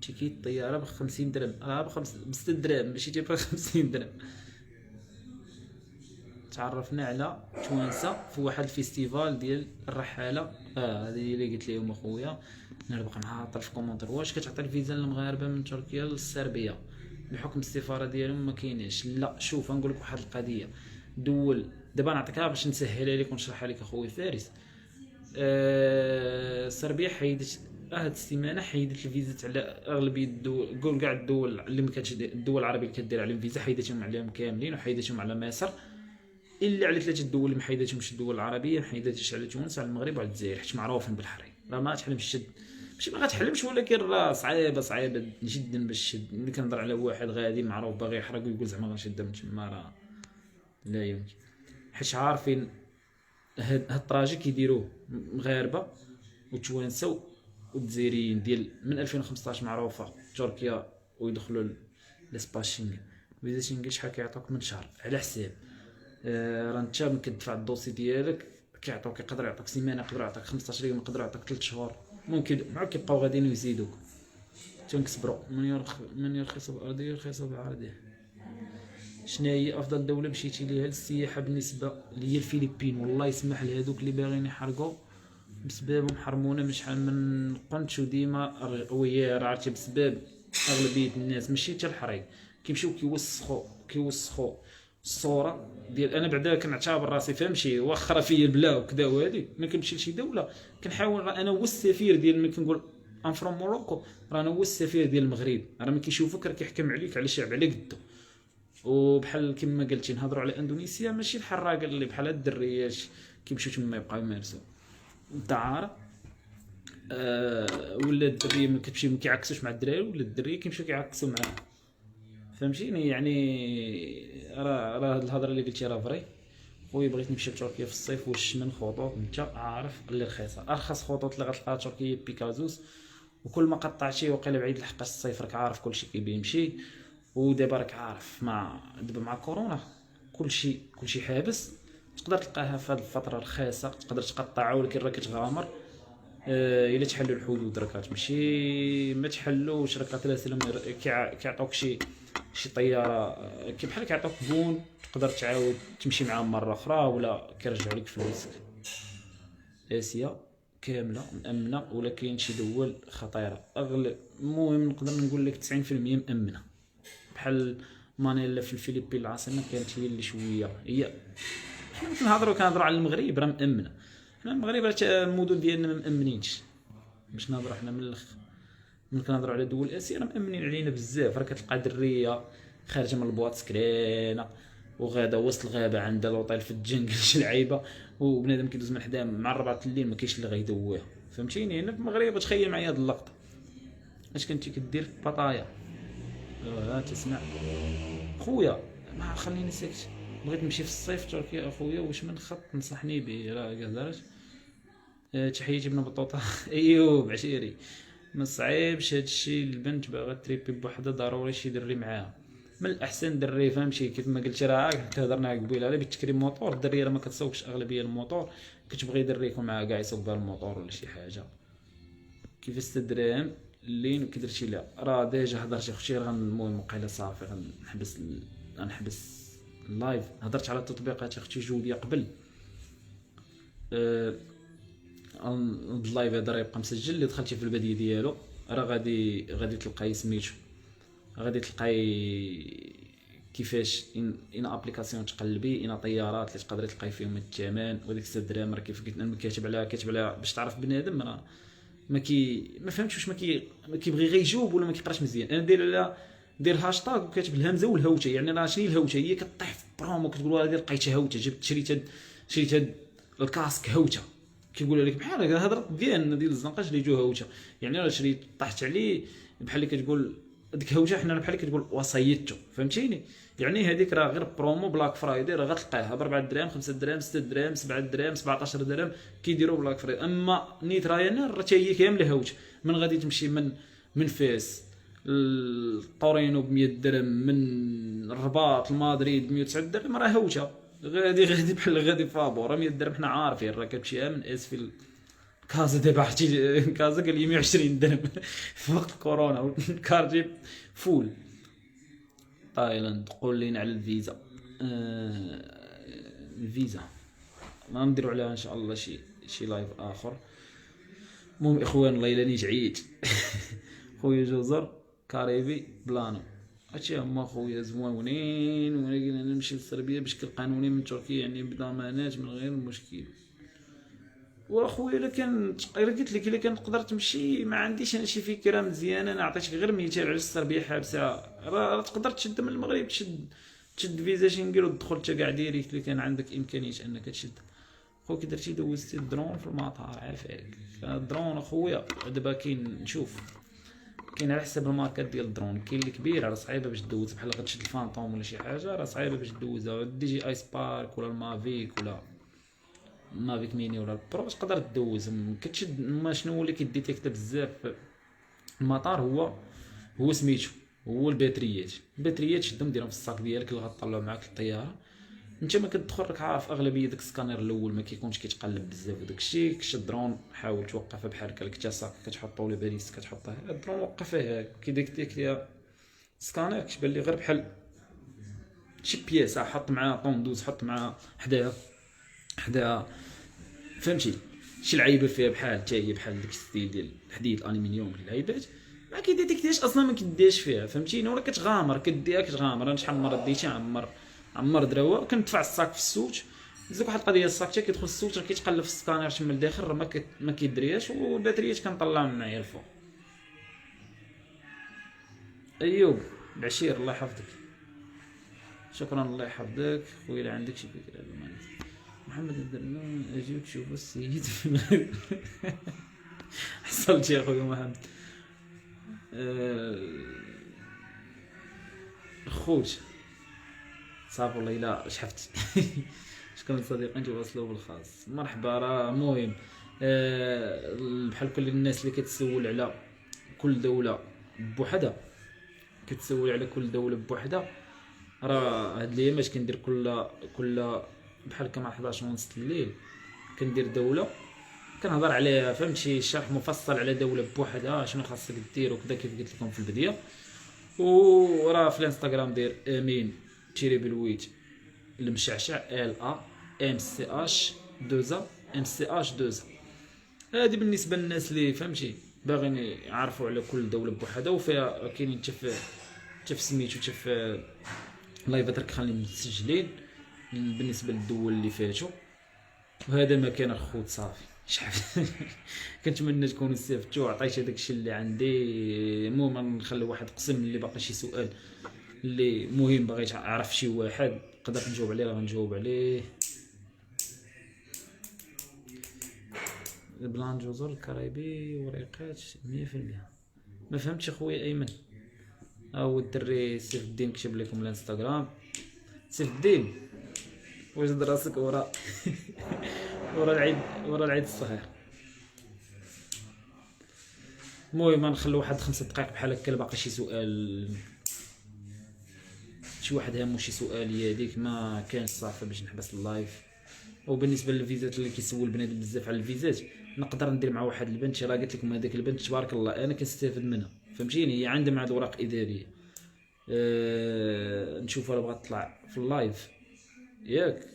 تيكيت الطياره ب 50 درهم؟ راه ب 6 دراهم ماشي تيبقى 50 درهم. تعرفنا على توانسه في واحد الفيستيفال ديال الرحاله، هذه اللي قلت لهم اخويا. انا باقي معاطل في كومونتير. واش كتعطي الفيزا للمغاربه من تركيا للصربيه بحكم السفاره ديالهم؟ ما كايناش. لا شوف نقول لك واحد القضيه، دول دابا نعطيكها باش نسهلها لك ونشرحها لك اخويا فارس. صربيا حيدت هاد السيمانه حيدت الفيزا على اغلبيه الدول، قول كاع الدول اللي ما كانتش الدول العربيه اللي كدير عليهم فيزا حيدتهم عليهم كاملين وحيدتهم على مصر الا على 3 دول اللي محيداتهمش الدول العربيه، محيداتش على تونس، على المغرب وعلى الجزائر، حيت معروفين بالحري. راه ما تحلمش تشد، ماشي ما غتحلمش، ولكن راه صعيبه جدا باش تشد. ملي كنهضر على واحد غادي معروف باغي يحرق ويقول زعما غنشد من تما، راه لا يمكن. حيت عارفين هاد الطراجي كيديروه مغاربه وتوانسه والجزائريين ديال من 2015 معروفه تركيا، ويدخلوا لسباس شينغن. فيزا شينغن شحال كيعطوك من شهر على حساب راه انت ملي كتدفع الدوسي ديالك كيعطوك، يقدر يعطوك سيمانه، يقدر يعطوك 15 يوم، يقدر يعطوك 3 شهور، ممكن معاك كيبقاو غاديين ويزيدوك. تنكسبروا من يرخص بأرضه يرخص بعرضه. شنو هي افضل دوله مشيتي ليها للسياحه؟ بالنسبه ليا الفلبين، والله يسمح لهذوك اللي باغيين يحرقوا بسببهم حرمونا من شحال من قنت، وديما ويا راه عرفتي بسبب اغلبيه الناس ماشي حتى الحريق كيمشيو كيوسخوا الصوره ديال. انا بعدا كنعتبر راسي فهمتي واخا راه فيا البلا وكذا وهادي، ملي كنمشي لشي دوله كنحاول انا هو السفير ديال، ملي كنقول ام فروم موروكو راه انا هو السفير ديال المغرب، راه ملي كيشوفوك راه كيحكم عليك على شعب على قدو. وبحال كما قلتي نهضروا على اندونيسيا، ماشي الحراقه اللي بحال هاد الدريات كيمشيو تما يبقاو يمارسوا انت عارف. ولا الدريه ملي كتمشي ما كيعكسوش مع الدراري، ولا الدريه كيمشيو كيعكسوا معاه، فهمتيني يعني. راه الهضره اللي قلتي راه فري. خويا بغيت نمشي لتركيا في الصيف، واش من خطوط انت عارف اللي رخيصه؟ ارخص خطوط اللي غتلقاها تركيا بيكازوس، وكل ما قطعتي وقيله بعيد لحق الصيف راك عارف كلشي كيمشي. ودابا راك عارف دابا مع كورونا كلشي حابس، تقدر تلقاها في هذه الفتره رخيصه، تقدر تقطعها، ولكن راه كتغامر. الا تحلوا الحدود راك تمشي، ما تحلوش راك تلاسلم كيعطوك شي طياره بحال كيعطوك بون، تقدر تعاود تمشي معاهم مره اخرى، ولا كيرجعوا لك فلوسك. اسيا كامله مامنه، ولا كاين شي دول خطيره اغلب. المهم نقدر نقول لك 90% مامنه، بحال مانيلا في الفلبين العاصمه كانت هي اللي شويه هي. حنا كنهضروا على المغرب راه مامنه، حنا المغرب راه المدن ديالنا ما مامنينش. باش نهضروا حنا من الاخر، ملي كنهضروا على دول اسيا راه مامنين علينا بزاف. راه كتلقى دريه خارجه من البواط سكرانه وغاده وسط الغابه عندها لوطيل في الجنجل شي لعيبه، وبنادم كيدوز من حداه مع 4 الليل ما كاينش اللي غيدويها، فهمتيني. هنا في المغرب تخيل معايا هاد اللقطه، اش كنتي كدير في بطايا؟ تسمع خويا ما خليني ساكت. بغيت نمشي في الصيف تركيا اخويا، واش من خط تنصحني به؟ راه قدرت. تحياتي ابن بطوطه. ايوب عشيري. ما صعيبش هادشي، البنت باغا تريبي بوحده ضروري شي دري معاها. من الاحسن دري فهمتي كيف ما قلت راه هضرنا قبيله على بالتكريم موطور. الدريه راه ما كتسوقش اغلبيه الموطور، كتبغي دري يكون معاها كاع يسوق بها الموطور ولا شي حاجه. كيفاش تدرهم اللي كدرتي؟ لا راه ديجا هضرت اختي. المهم وقيله صافي غنحبس اللايف. هضرت على التطبيقات اختي جوديه قبل. اللايف هذا راه يبقى مسجل. اللي دخلتي في البديه ديالو راه غادي تلقاي سميتو، غادي تلقاي كيفاش ان ابليكاسيون تقلبي، ان طيارات اللي تقدري تلقاي فيهم الثمن وديك 6 دراهم. راه كيف قلت انا كاتب عليها باش تعرف بنادم راه ما فهمتش واش ما كيبغي غير يجاوب ولا ما كيقراش مزيان. انا دير هاشتاغ وكاتب الهمزه والهوته، يعني راه شنو هي الهوته؟ هي كطيح في برومو كتقول هذه لقيتها هوته، جبت شريت هاد الكاسك هوته، كيقول لك بحال هكا هضره ديال الزنقاش اللي جو هوته، يعني راه شريت طحت عليه بحال اللي كتقول ديك هوته. حنا بحال اللي كتقول وصيتو، فهمتيني. يعني هذيك راه غير برومو بلاك فرايدي، راه غتلقاها ب 4 دراهم 5 دراهم 6 دراهم 7 دراهم 17 درهم كيديروا بلاك فرايدي. اما نيت راينر راه هي كامله هوت. من غادي تمشي من فاس الطورينو ب 100 درهم، من الرباط لمدريد ب 109 درهم، راه هوته. غادي بحال غادي فابور 100 درهم. حنا عارفين راه كتمشيها من اسفل كازا دابا عرفتي كازا قال لي 120 درهم في وقت كورونا والكارت فول. تايلاند قول لينا على الفيزا. الفيزا ما نديروا عليها ان شاء الله شي لايف اخر. المهم اخوان الله الا نيت عييت. خويا جزر كاريبي بلانو هادشي هما خويا زوينين، ولكن انا نمشي لصربيا بشكل قانوني من تركيا، يعني بضمانات من غير مشكل. واخويا الا قلت لك الا كان تقدر تمشي ما عنديش انا شي فكره مزيانه. انا عطيتك غير مثال على الصربيه حابسه. راه تقدر تشد من المغرب، تشد فيزا شنغن وتدخل حتى كاع ديريكت اللي كان عندك امكانيه انك تشد. خويا كي درتي دوزتي الدرون في المطار عافاك. الدرون اخويا دابا كاين نشوف كاين على حسب الماركات ديال الدرون، كاين اللي كبير راه صعيبه باش دوز، بحال غتشد الفانتوم ولا شي حاجه راه صعيبه باش دوزها. دي جي اي سبارك ولا المافيك ولا مافيك ميني ولا البرو تقدر دوز كتشد. ما شنو اللي كيديتيكتا بزاف في المطار هو سميتو هو الباتريات شدهم ديرهم في الصاك ديالك اللي غطلعو معاك الطياره. انت ما كتدخل راك عارف اغلبيه داك السكانير الاول ما كيكونش كيتقلب بزاف وداك الشيء. كشد درون حاول توقفها بحال هكا الكتاساك كتحطو ولا باريس كتحطها الدرون وقفها كيديكتيكتيها السكانير كتبان لي غير بحال شي بياسه حط معاه طوندوز حط معاه حداها فهمتي شي لعيبه فيها بحال حتى هي بحال داك الستيل ديال الحديد الالومنيوم اللعيبات ما كيديتيكتيش اصلا ما كديرش فيها فهمتيني ولا كتغامر كديها كتغامر. انا شحال من مره ديتي عمر دراوه كندفع الصاك في السوق ديك واحد القضيه الصاك حتى كيدخل السوق كيتقلب في السكانير تما لداخل راه ما كيدرياش والباتريات كنطلع معايا الفوق. ايوب بعشير الله يحفظك شكرا الله يحفظك خويا. الا عندك شي فكره محمد الدرنا اجيك شوف السيد حصلت يا خويا محمد خوت صافي والله الا شحفت شكون صديق انت وصلوا بالخاص مرحبا. راه مهم بحال كل الناس اللي كتسول على كل دوله بوحدها كتسول على كل دوله بوحدها راه هاد الايامات كندير كل بحال كما 11 ونص الليل كندير دوله كنهضر عليها فهمتي شرح مفصل على دوله بوحدها شنو خاصك دير وكذا كيف قلت لكم في البدايه. وراه في الانستغرام داير امين تيري بالويت المشعشع ال ا ام سي اش 2 ام سي اش 2. هذه بالنسبه للناس اللي فهمتي باغيين يعرفوا على كل دوله بوحدها وفيها كاينين حتى في سميتو حتى في لايفات راك خليهم مسجلين بالنسبه للدول اللي فاتوا. وهذا ما كان الخوت صافي شحال كنتمنى تكونوا استفدتوا عطيت هذاك الشيء اللي عندي. المهم نخلي واحد قسم اللي باقي شي سؤال اللي مهم باغي تعرف شي واحد نقدر نجاوب عليه راه غنجاوب عليه. البلان جزر الكاريبي وريقات 100%. ما فهمتش خويا ايمن. هو الدري سيف الدين كتب لكم الانستغرام سيف الدين وجد راسك ورا ورا العيد الصغير. المهم نخلو واحد 5 دقائق بحال هكا باقي شي سؤال شي واحد هامو شي سؤال هي هذيك ما كانش صافي باش نحبس اللايف. وبالنسبه للفيزات اللي كيسول بنادم بزاف على الفيزات نقدر ندير مع واحد البنت راه قلت لكم هذيك البنت تبارك الله انا كنستافد منها فهمتيني. هي عندها مع الاوراق الاداريه نشوف راه بغات تطلع في اللايف ياك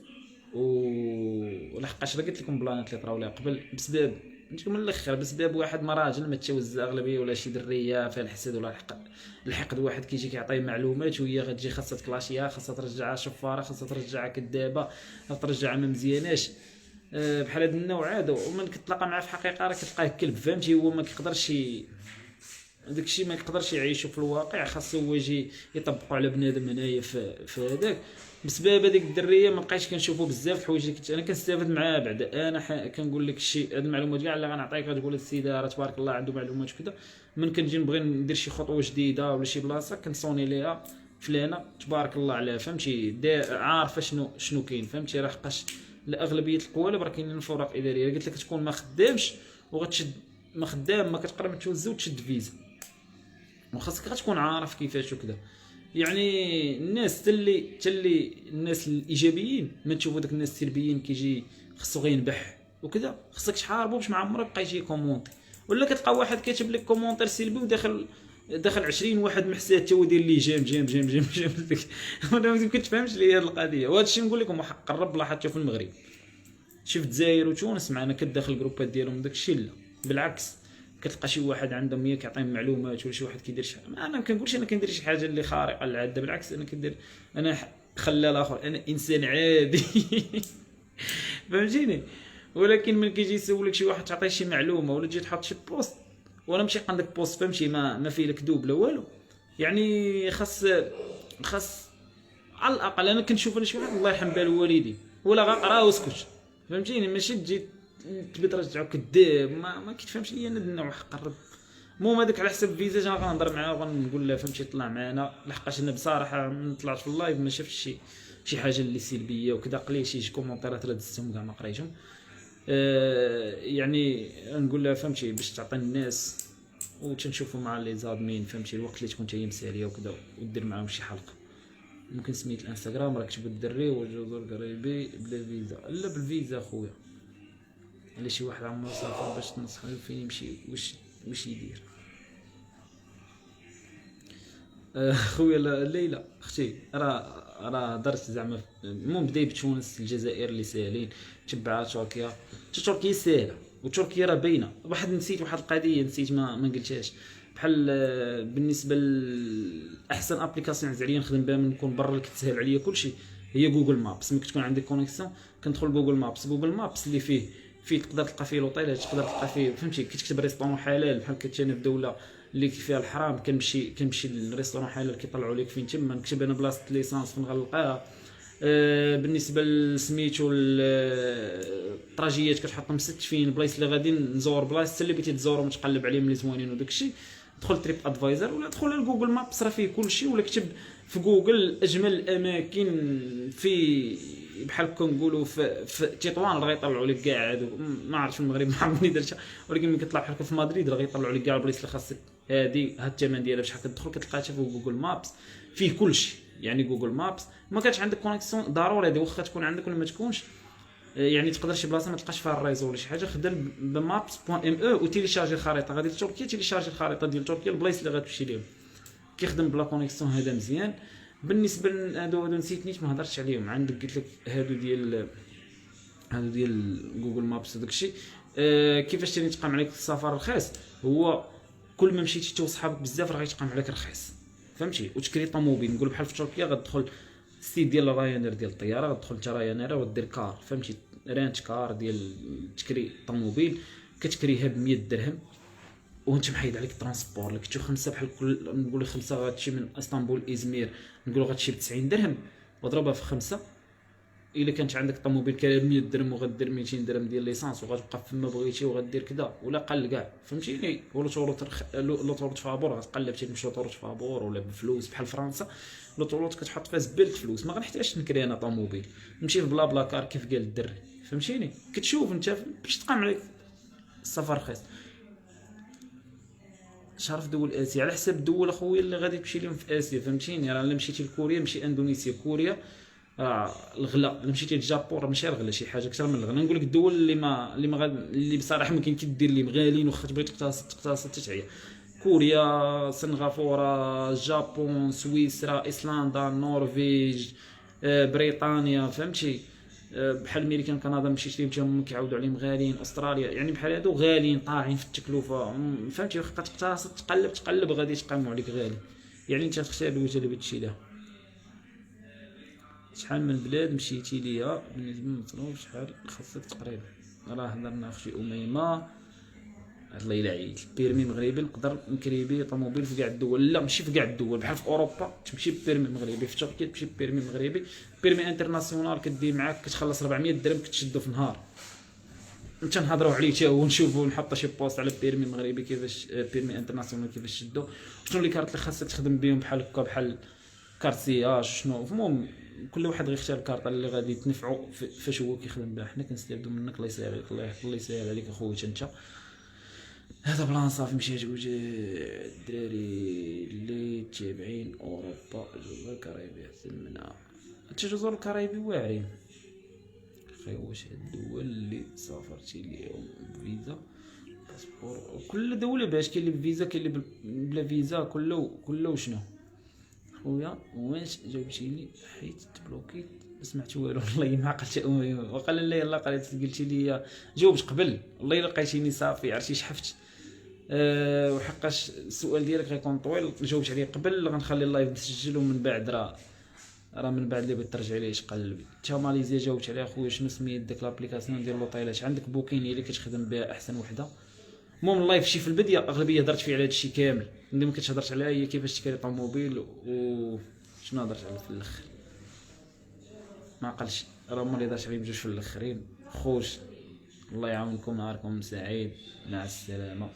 ولحقاش راه قلت لكم بلانات اللي طراو ليها قبل بسبب نجيكم من الاخر بسبب واحد مراجل ما تجاوز الاغلبيه ولا شي دريه فيها الحسد ولا الحقد واحد كيجي كيعطي معلومات وهي غتجي خاصها تكلاشيها خاصها ترجعها شفاره خاصها ترجعها كذابه ترجعها ما مزياناش بحال هاد النوع هذا. ومن كتلاقى معاه في الحقيقه راه كتلقاه كلب فهمتي. هو ما كيقدرش داكشي ما يقدرش يعيشو في الواقع خاصو هو يجي يطبقوا على بنادم هنايا في هذاك. بسبب هذيك الدريه ما بقيتش كنشوفوا بزاف الحوايج اللي انا كنستافد معاها بعدا. انا كنقول لك الشيء هاد المعلومات كاع اللي غنعطيك غتقول السيده راه تبارك الله عنده معلومات وكذا. من كنجي نبغي ندير شي خطوه جديده ولا شي بلاصه كنصوني ليها فلانه تبارك الله عليها فهمتي عارفه شنو كاين فهمتي. راه حقاش الاغلبيه القوالب راه كاينين في اوراق اداريه. قلت لك تكون ما خدامش وغتشد ما خدام ما كتقرب توزو وتشد فيزا وخاصك غتكون عارف كيفاش وكذا. يعني الناس تلي الناس الايجابيين ما تشوفوا داك الناس السلبيين كيجي خصو غير ينبح وكذا خصك تحاربو باش مع عمرك بقى يجي كومونتي. ولا كتلقى واحد كاتب لك كومونتير سلبي وداخل 20 واحد محساد حتى هو داير لي جيم انا ما كنتفهمش لي هذه القضيه. وهذا الشيء نقول لكم قرب لاحظته في المغرب شوف الجزائر وتونس معنا كتدخل الجروبات ديالهم داك الشيء لا بالعكس كتلقى شي واحد عنده 100 كيعطيهم معلومات ولا شي واحد كيدير شي انا ما كنقولش انا كندير شي حاجه اللي خارقه للعاده بالعكس انا كندير انا خلال اخر انا انسان عادي فهمتيني. ولكن من كيجي يسولك شي واحد تعطيه شي معلومه ولا تجي تحط شي بوست وانا ماشي عندك بوست فهمتي ما فيه الكذوب لا والو يعني خاص على الاقل انا كنشوف انا شي واحد الله يرحم بال والدي ولا غقرا واسكت، فهمتيني؟ ماشي تجي تبي ترجعو كذاب، ما كيتفهمش ليا انا النوع قرب. المهم هذاك على حسب فيزاج انا غنهضر معاه وغنقول له فهمتي طلع معنا، لحقاش انا بصراحه من طلعت في اللايف ما شفتش شي حاجه اللي سلبيه وكذا، قليل شي كومونتيرات راه دزتهم كاع ما قريتهم. يعني نقول لها فهمتي باش تعطي الناس وتنشوفوا مع لي زادمين فهمتي الوقت اللي تكون تاهي مساليه وكذا، ودير معاهم شي حلقه. ممكن سميت الانستغرام راه كتبوا الدري والجزر قريبي بلا فيزا، لا بالفيزا خويا، الا شي واحد عمرو سافر باش تنصحو فين يمشي واش يدير. خويا ليلى اختي راه درت زعما المهم بدا بتونس الجزائر اللي ساهلين، تبعها تركيا. تركيا ساهله وتركيا راه باينه. واحد نسيت واحد القضيه نسيت ما قلتهاش، بحال بالنسبه لاحسن ابليكاسيون عز عليا نخدم بها من نكون برا اللي كتسهل عليا كلشي هي جوجل مابس. ملي كتكون عندك كونيكسيون كندخل جوجل مابس اللي فيه تقدر تلقى فيه لوطيلات، تقدر تلقى فيه فهمتي كتكتب ريستورون حلال بحال كنت انا في دوله اللي فيها الحرام كنمشي للريستورون حلال كيطلعوا لك فين تما، نكتب انا بلاصه ليسانس فين غنلقاها. بالنسبه لسميتو الطراجيات كتحطهم فين بلايص اللي غادي نزور بلايص اللي بغيتي تزورهم وتقلب عليهم اللي زوينين وداكشي. دخل تريب ادفايزر ولا دخل لجوجل مابس راه فيه كلشي، ولا كتب في جوجل اجمل الاماكن في بحال كنقولوا في تطوان راه غيطلعوا لك كاع هادو. ما عرفتش في المغرب ما عمرني درتها، ولكن ملي كطلع بحال في مدريد راه غيطلعوا لك كاع البلايص اللي خاصك. هاد الثمن ديالها بشحال كتدخل كتلقاها في جوجل مابس فيه كلشي. يعني جوجل مابس ما كانش عندك كونيكسيون ضروري هذه واخا تكون عندك ولا ما تكونش، يعني تقدر شي بلاصه ما تلقاش فيها الريزو ولا شي حاجه، خدم بمابس.me وتيليشارجي الخريطه. غادي لتركيا تيليشارجي الخريطه ديال تركيا البلايص اللي غتمشي ليهم، كيخدم بلا كونيكسيون هذا مزيان. بالنسبه لهادو نسيت نيت ما هضرتش عليهم. عندك قلت لك هادو ديال جوجل مابس وداكشي. كيفاش تاني تقام عليك السفر رخيص؟ هو كل ما مشيتي تو صحابك بزاف راه غيتقام عليك رخيص، فهمتي؟ وتشكري طوموبيل. نقول بحال في تركيا غتدخل السيت ديال رايانير ديال الطياره، غتدخل انت رايانير ودير كار، فهمتي؟ رانت كار ديال تشكري طوموبيل كتشكريها ب 100 درهم وانت محيد عليك الترونسبور. اللي كنتو خمسه بحال كل نقولوا خمسه غتمشي من اسطنبول ازمير نقولوا غتمشي ب 90 درهم وضربها في خمسه. الا كانت عندك طوموبيل كاين 100 درهم وغدير 200 درهم ديال ليسانس وغتبقى فما بغيتي وغدير كذا ولا قل كاع، فهمتيني؟ ولا لوطورط فابور غتقلب تمشي لوطورط فابور ولا بفلوس بحال فرنسا لوطورط كتحط فيها زبالة فلوس. ما غنحتاجش نكري انا طوموبيل، نمشي في بلا بلا كار كيف قال الدري، فهمتيني؟ كتشوف انت باش تقام عليك السفر رخيص. شهر في دول اسيا على حسب الدول اخويا اللي غادي تمشي لهم في اسيا، فهمتيني؟ راه الا مشيتي لكوريا مشي اندونيسيا كوريا الغلا. الا مشيتي للجابون راه ماشي الغلا شي حاجه اكثر من الغلا. نقول لك الدول اللي بصراحه ممكن كدير لي غاليين واخا تبغي تقتصد تتعيا: كوريا، سنغافوره، الجابون، سويسرا، ايسلندا، النرويج، بريطانيا، فهمتي؟ بحال امريكان كندا مشيت ليهم تما كيعاودوا عليهم غاليين. استراليا يعني بحال هادو غاليين طاعين في التكلفه، فهمتي؟ واخا تقتصد تقلب غادي تقاموا عليك غالي. يعني انت تختار الوجهه اللي بغيتي تمشي لها. شحال من بلاد مشيتي ليها بالنسبه للمصروف شحال خاصك تقريبا؟ راه هضرنا اختي اميمه. الله الا عييت البيرمي مغربي نقدر نكري طوموبيل في كاع الدول. لا ماشي في كاع الدول، بحال في اوروبا تمشي ببيرمي مغربي، في تركيا تمشي ببيرمي مغربي. بيرمي انترناسيونال كدير معاك كتخلص 400 درهم كتشدو في نهار. انت نهضروا عليه حتى هو نشوفوا نحطوا شي بوست على بيرمي مغربي كيفاش بيرمي انترناسيونال كيفاش شدو، شنو اللي كارت اللي خاصك تخدم بهم بحال هكا بحال كارت سياج شنو. المهم كل واحد غيختار الكارطه اللي غادي تنفعو فاش هو كيخدم بها. حنا كنستافدوا منك الله يسهل عليك. الله يسهل عليك اخويا انت. هذا بلان صافي مشي جوج الدراري اللي تابعين اوروبا جزر الكاريبي احسن منها. انت جزر الكاريبي واعرين اخي. واش هاد الدول اللي سافرتي ليهم فيزا باسبور كل دوله باش كاين اللي بفيزا كاين اللي بلا فيزا كله شنو خويا؟ واش جاوبتي لي حيت تبلوكيت ما سمعت والو والله ما عقلت وقال لا يلاه قالت قلتي لي جاوبت قبل والله الا لقيتيني صافي عرفتي شحفت. وحقاش السؤال ديالك غيكون طويل جاوبت عليه قبل غنخلي اللايف مسجل ومن بعد راه من بعد اللي بغيت ترجع ليه قلبي. تا ماليزيا جاوبت عليها خويا. شنو سميت ديك لابليكاسيون ديال لوطيلات؟ عندك بوكين هي اللي كتخدم بها احسن وحده. المهم اللايف شي في البدايه اغلبيه هضرت فيه على هادشي كامل اللي ما كنتش هضرت عليها هي كيفاش تشري طوموبيل و شنو هضرت على في الاخر. ما عقلش راه هما اللي دارت غير بجوج في الاخرين. خوش الله يعاونكم، نهاركم سعيد، مع السلامه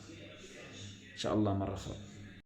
ان شاء الله مره اخرى.